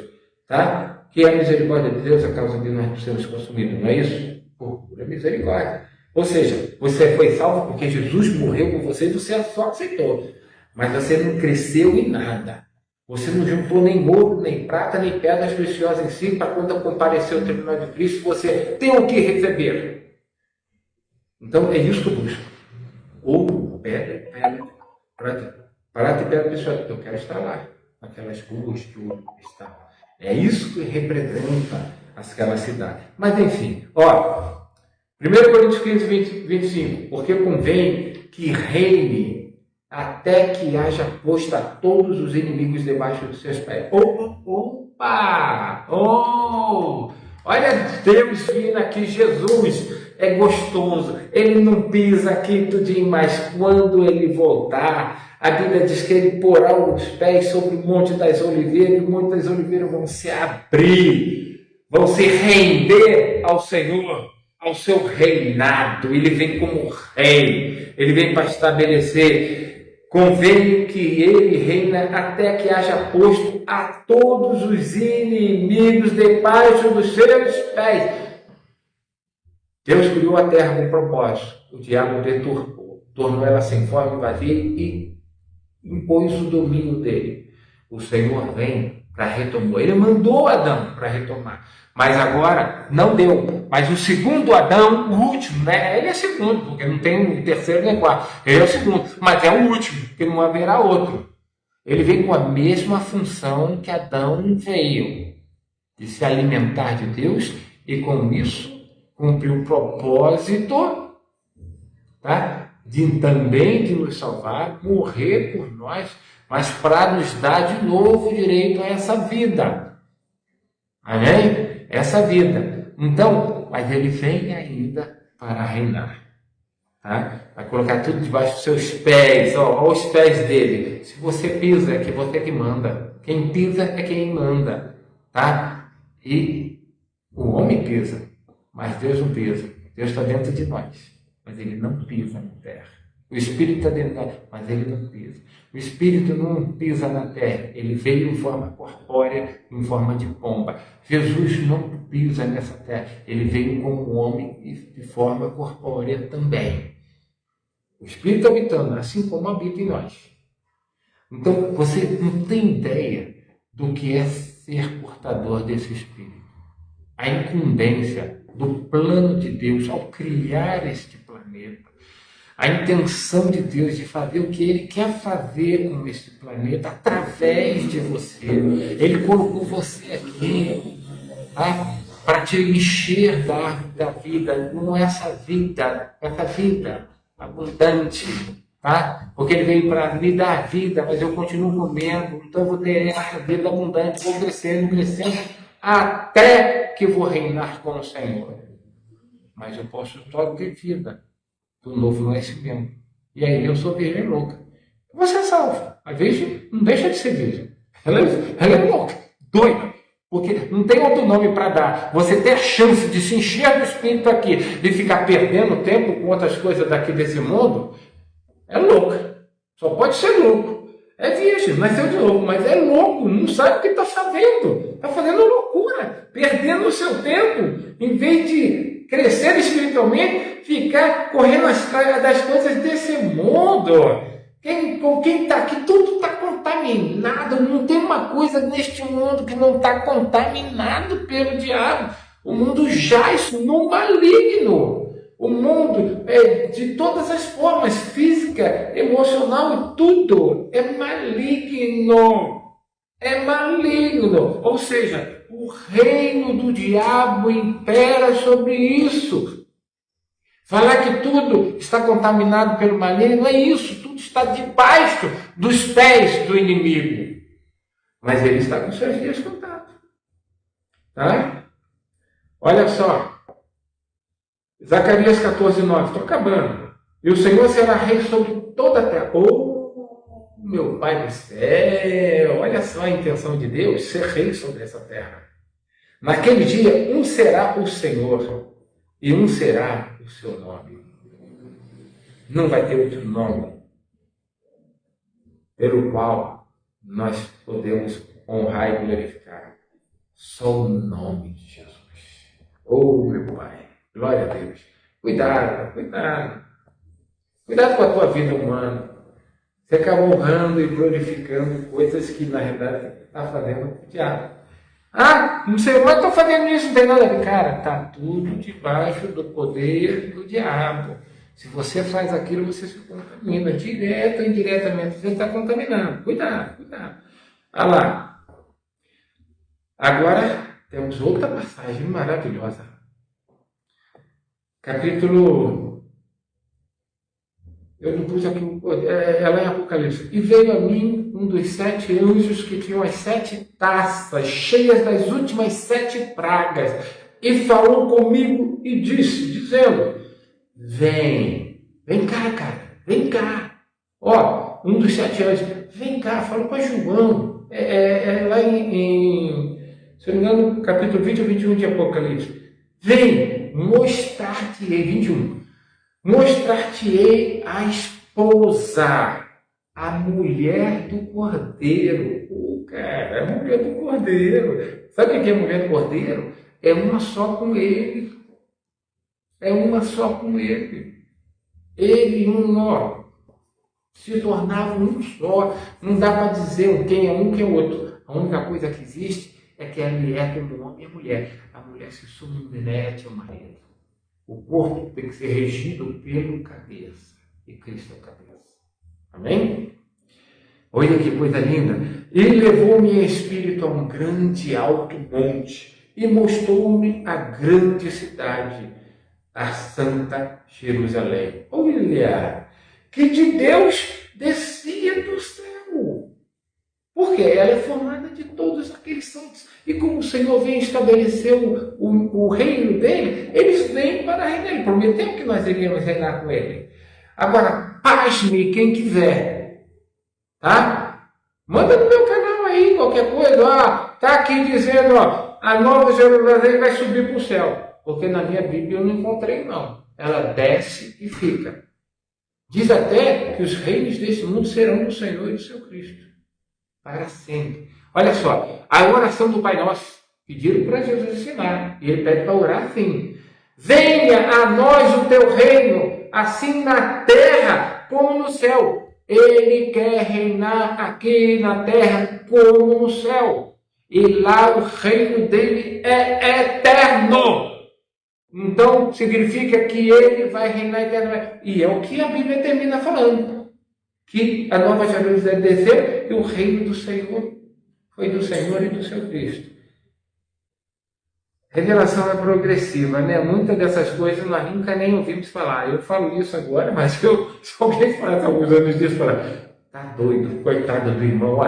Tá? Que é a misericórdia de Deus a causa de nós sermos consumidos, não é isso? Por pura misericórdia. Ou seja, você foi salvo porque Jesus morreu por você e você só aceitou. Mas você não cresceu em nada. Você não juntou nem ouro, nem prata, nem pedras preciosas em si, para quando comparecer ao tribunal de Cristo, você tem o que receber. Então, é isso que eu busco. Ouro, pedra, prata e pedra preciosa. Eu quero estar lá, naquelas ruas que o ouro está. É isso que representa aquela cidade. Mas, enfim, ó, 1 Coríntios 15, 25. Porque convém que reine até que haja posto a todos os inimigos debaixo dos seus pés. Opa! Oh! Olha Deus vindo aqui, Jesus é gostoso, ele não pisa aqui tudinho, mas quando ele voltar, a Bíblia diz que ele porá os pés sobre o Monte das Oliveiras, e o Monte das Oliveiras vão se abrir, vão se render ao Senhor, ao seu reinado. Ele vem como rei, ele vem para estabelecer. Convém que ele reina até que haja posto a todos os inimigos debaixo dos seus pés. Deus criou a terra com propósito. O diabo deturpou, tornou ela sem forma e vazia e impôs o domínio dele. O Senhor vem para retomar. Ele mandou Adão para retomar. Mas agora não deu. Mas o segundo Adão, o último, né? Ele é segundo, porque não tem o terceiro nem quarto. Ele é o segundo, mas é o último, porque não haverá outro. Ele vem com a mesma função que Adão veio, de se alimentar de Deus e com isso cumprir o propósito, tá? Também de nos salvar, morrer por nós, mas para nos dar de novo o direito a essa vida. Amém? Essa vida. Então, mas ele vem ainda para reinar. Tá? Vai colocar tudo debaixo dos seus pés, ó, os pés dele. Se você pisa, é que você que manda. Quem pisa é quem manda. Tá? E o homem pisa, mas Deus não pisa. Deus está dentro de nós, mas ele não pisa na terra. O Espírito está dentro de nós, mas ele não pisa. O Espírito não pisa na terra, ele veio em forma corpórea, em forma de pomba. Jesus não pisa nessa terra, ele veio como homem e de forma corpórea também. O Espírito habitando, assim como habita em nós. Então, você não tem ideia do que é ser portador desse Espírito. A incumbência do plano de Deus ao criar este planeta. A intenção de Deus de fazer o que Ele quer fazer com este planeta através de você. Ele colocou você aqui, tá? Para te encher da vida, não é essa vida abundante, tá? Porque Ele veio para me dar vida, mas eu continuo comendo, então eu vou ter essa vida abundante, vou crescendo, até que vou reinar com o Senhor. Mas eu posso só ter vida do novo nascimento. E aí eu sou virgem louca. Você é salvo. A virgem não deixa de ser virgem. Ela é louca, doida. Porque não tem outro nome para dar. Você ter a chance de se encher do Espírito aqui, de ficar perdendo tempo com outras coisas daqui desse mundo, é louca. Só pode ser louco. É virgem, nasceu de novo, mas é louco, não sabe o que está fazendo. Está fazendo loucura, perdendo o seu tempo, em vez de crescer espiritualmente, ficar correndo atrás das coisas desse mundo. Quem está aqui, tudo está contaminado. Não tem uma coisa neste mundo que não está contaminado pelo diabo. O mundo jaz no maligno. O mundo é de todas as formas, física, emocional e tudo, é maligno. É maligno. Ou seja, o reino do diabo impera sobre isso. Falar que tudo está contaminado pelo maligno, é isso, tudo está debaixo dos pés do inimigo. Mas ele está com seus dias contados. Tá? Olha só. Zacarias 14:9, estou acabando. E o Senhor será rei sobre toda a terra. Oh, meu Pai do céu, olha só a intenção de Deus, ser rei sobre essa terra. Naquele dia, um será o Senhor e um será o seu nome. Não vai ter outro nome pelo qual nós podemos honrar e glorificar. Só o nome de Jesus. Oh, meu Pai. Glória a Deus. Cuidado, cuidado. Cuidado com a tua vida humana. Você acaba honrando e glorificando coisas que, na realidade, está fazendo o diabo. Ah, não sei, mas estou fazendo isso, não tem nada a ver. Cara, está tudo debaixo do poder do diabo. Se você faz aquilo, você se contamina. Direto ou indiretamente, você está contaminado. Cuidado, cuidado. Olha lá. Agora, temos outra passagem maravilhosa. Capítulo... Eu não pus aqui, ela é Apocalipse. E veio a mim um dos 7 anjos que tinham as 7 taças, cheias das últimas 7 pragas, e falou comigo e disse, dizendo, vem cá, cara, vem cá. Ó, um dos 7 anjos, vem cá, falou para João, lá se eu não me engano, capítulo 20 ou 21 de Apocalipse. Vem, mostrar-te-ei, 21. Mostrar-te-ei a esposa, a mulher do cordeiro. Cara, a mulher do cordeiro. Sabe o que é a mulher do cordeiro? É uma só com ele. É uma só com ele. Ele e um se tornavam um só. Não dá para dizer quem é um, quem é o outro. A única coisa que existe é que a mulher como o homem e a mulher. A mulher se submete ao marido. O corpo tem que ser regido pelo cabeça. E Cristo é o cabeça. Amém? Olha que coisa linda. E levou-me em espírito a um grande alto monte e mostrou-me a grande cidade, a Santa Jerusalém. Olha, que de Deus descia do céu. Porque ela é formada de todos aqueles santos. E como o Senhor vem estabelecer o reino dele, eles vêm para reinar. Ele prometeu que nós iríamos reinar com ele. Agora, pasme quem quiser. Tá? Manda no meu canal aí qualquer coisa. Tá aqui dizendo, a Nova Jerusalém vai subir para o céu. Porque na minha Bíblia eu não encontrei, não. Ela desce e fica. Diz até que os reinos desse mundo serão do Senhor e do seu Cristo. Para sempre. Olha só, a oração do Pai Nosso, pediram para Jesus ensinar, e ele pede para orar assim: venha a nós o teu reino, assim na terra como no céu. Ele quer reinar aqui na terra como no céu. E lá o reino dele é eterno. Então significa que ele vai reinar eternamente. E é o que a Bíblia termina falando. Que a Nova Jerusalém desceu e o reino do Senhor foi do Senhor e do seu Cristo. Revelação é progressiva, né? Muitas dessas coisas nós nunca nem ouvimos falar. Eu falo isso agora, mas se alguém falasse alguns anos disso, falar, tá doido, coitado do irmão,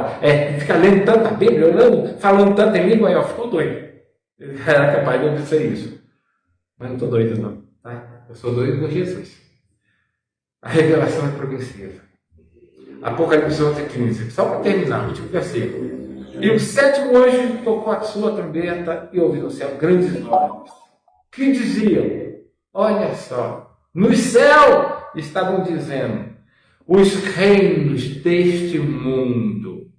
fica lendo tanta Bíblia, falando tanta língua, ficou doido. Era capaz de eu dizer isso. Mas não estou doido, não. Tá? Eu sou doido por Jesus. A revelação é progressiva. Apocalipse 11:15. Só para terminar, o último versículo. E o 7º anjo tocou a sua trombeta e ouviu no céu grandes vozes que diziam, olha só, no céu estavam dizendo, os reinos deste mundo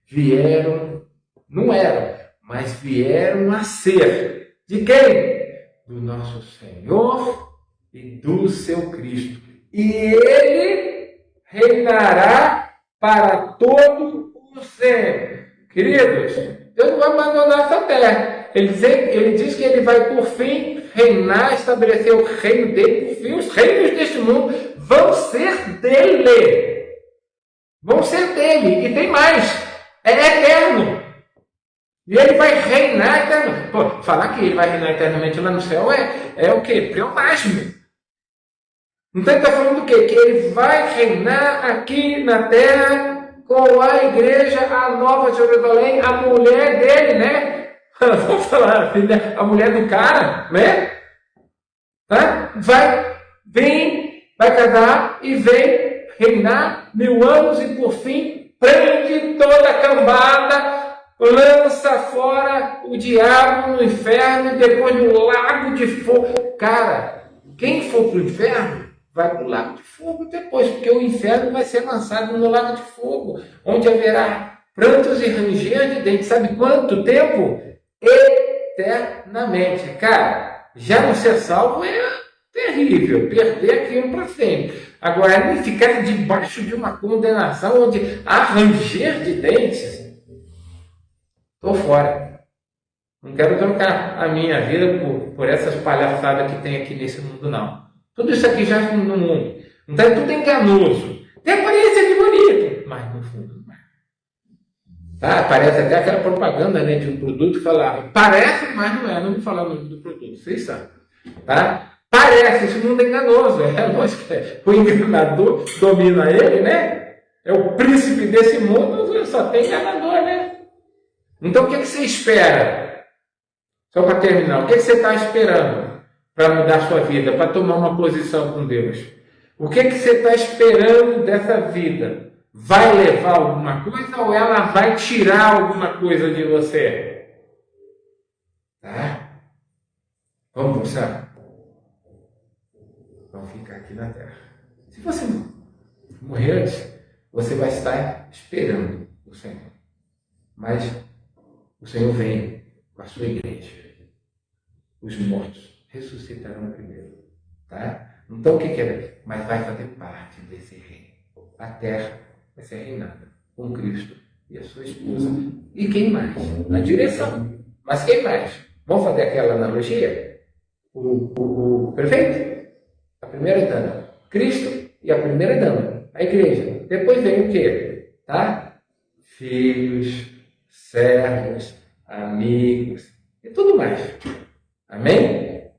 vieram, não eram, mas vieram a ser. De quem? Do nosso Senhor e do seu Cristo. E ele reinará para todo o sempre. Queridos, Deus não vai abandonar essa terra. Ele diz que ele vai, por fim, reinar, estabelecer o reino dele. Por fim, os reinos deste mundo vão ser dele. Vão ser dele. E tem mais. É eterno. E ele vai reinar eternamente. Pô, falar que ele vai reinar eternamente lá no céu é o quê? Pleonasmo. Então ele está falando do quê? Que ele vai reinar aqui na terra com a igreja, a Nova Jerusalém, a mulher dele, né? Vamos falar assim, né? A mulher do cara, né? Tá? Vai casar e vem reinar 1000 anos e por fim prende toda a cambada, lança fora o diabo no inferno e depois no lago de fogo. Cara, quem for para o inferno vai para o lago de fogo depois, porque o inferno vai ser lançado no lago de fogo, onde haverá prantos e ranger de dentes. Sabe quanto tempo? Eternamente. Cara, já não ser salvo é terrível, perder aquilo para sempre. Agora, nem ficar debaixo de uma condenação onde há ranger de dentes, estou fora. Não quero trocar a minha vida por essas palhaçadas que tem aqui nesse mundo, não. Tudo isso aqui já no mundo. Então é tudo enganoso. Tem aparência de bonito, mas no fundo não é. Tá? Parece até aquela propaganda, né, de um produto que falava, parece, mas não é. Não vou falar o nome do produto, vocês sabem. Tá? Parece, esse mundo é enganoso. É lógico que o enganador domina ele, né? É o príncipe desse mundo, só tem enganador, né? Então o que você espera? Só para terminar, o que você está esperando para mudar a sua vida, para tomar uma posição com Deus? O que você está esperando dessa vida? Vai levar alguma coisa ou ela vai tirar alguma coisa de você? Tá? Vamos buscar? Vamos ficar aqui na terra. Se você morrer antes, você vai estar esperando o Senhor. Mas o Senhor vem com a sua igreja. Os mortos ressuscitarão primeiro. Tá? Então o que é? Mas vai fazer parte desse reino. A terra vai ser reinada com Cristo e a sua esposa. E quem mais? Na direção. Mas quem mais? Vamos fazer aquela analogia? O prefeito? A primeira dama. Cristo e a primeira dama. A igreja. Depois vem o quê? Tá? Filhos, servos, amigos e tudo mais. Amém?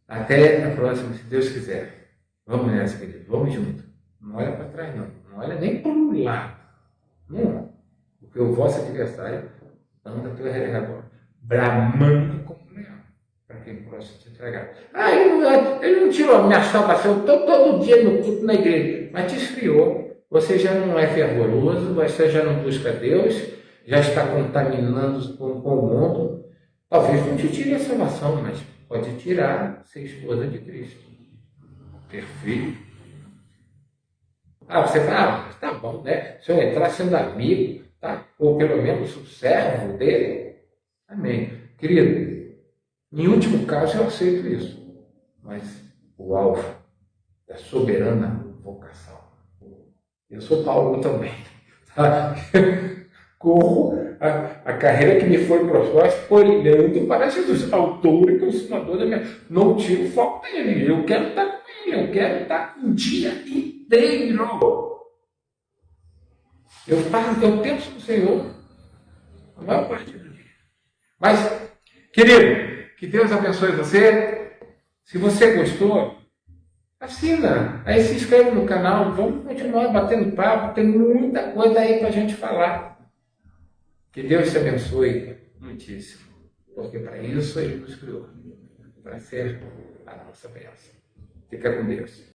Até a próxima, se Deus quiser. Vamos nessa, querido. Vamos junto. Não olha para trás, não. Não olha nem para o lado. Não. Porque o vosso adversário anda pelo redor, bramando como leão, para quem possa te entregar. Ele não tirou a minha salvação. Estou todo dia no culto na igreja. Mas te esfriou. Você já não é fervoroso, você já não busca Deus, já está contaminando com o mundo. Talvez não te tire a salvação, mas pode tirar ser esposa de Cristo. Perfeito. Você fala, tá bom, né? Se eu entrar sendo amigo, tá? Ou pelo menos o servo dele. Amém. Querido, em último caso eu aceito isso. Mas o alvo da soberana vocação. Eu sou Paulo também. Tá? Corro a carreira que me foi proposta olhando para Jesus, autor e consumador da minha. Não tiro o foco dele. Eu quero estar com ele, eu quero estar um dia inteiro. Eu penso no Senhor a maior parte do dia. Mas, querido, que Deus abençoe você. Se você gostou, assina. Aí se inscreve no canal. Vamos continuar batendo papo. Tem muita coisa aí para a gente falar. Que Deus te abençoe muitíssimo. Porque para isso Ele nos criou. Para ser a nossa bênção. Fica com Deus.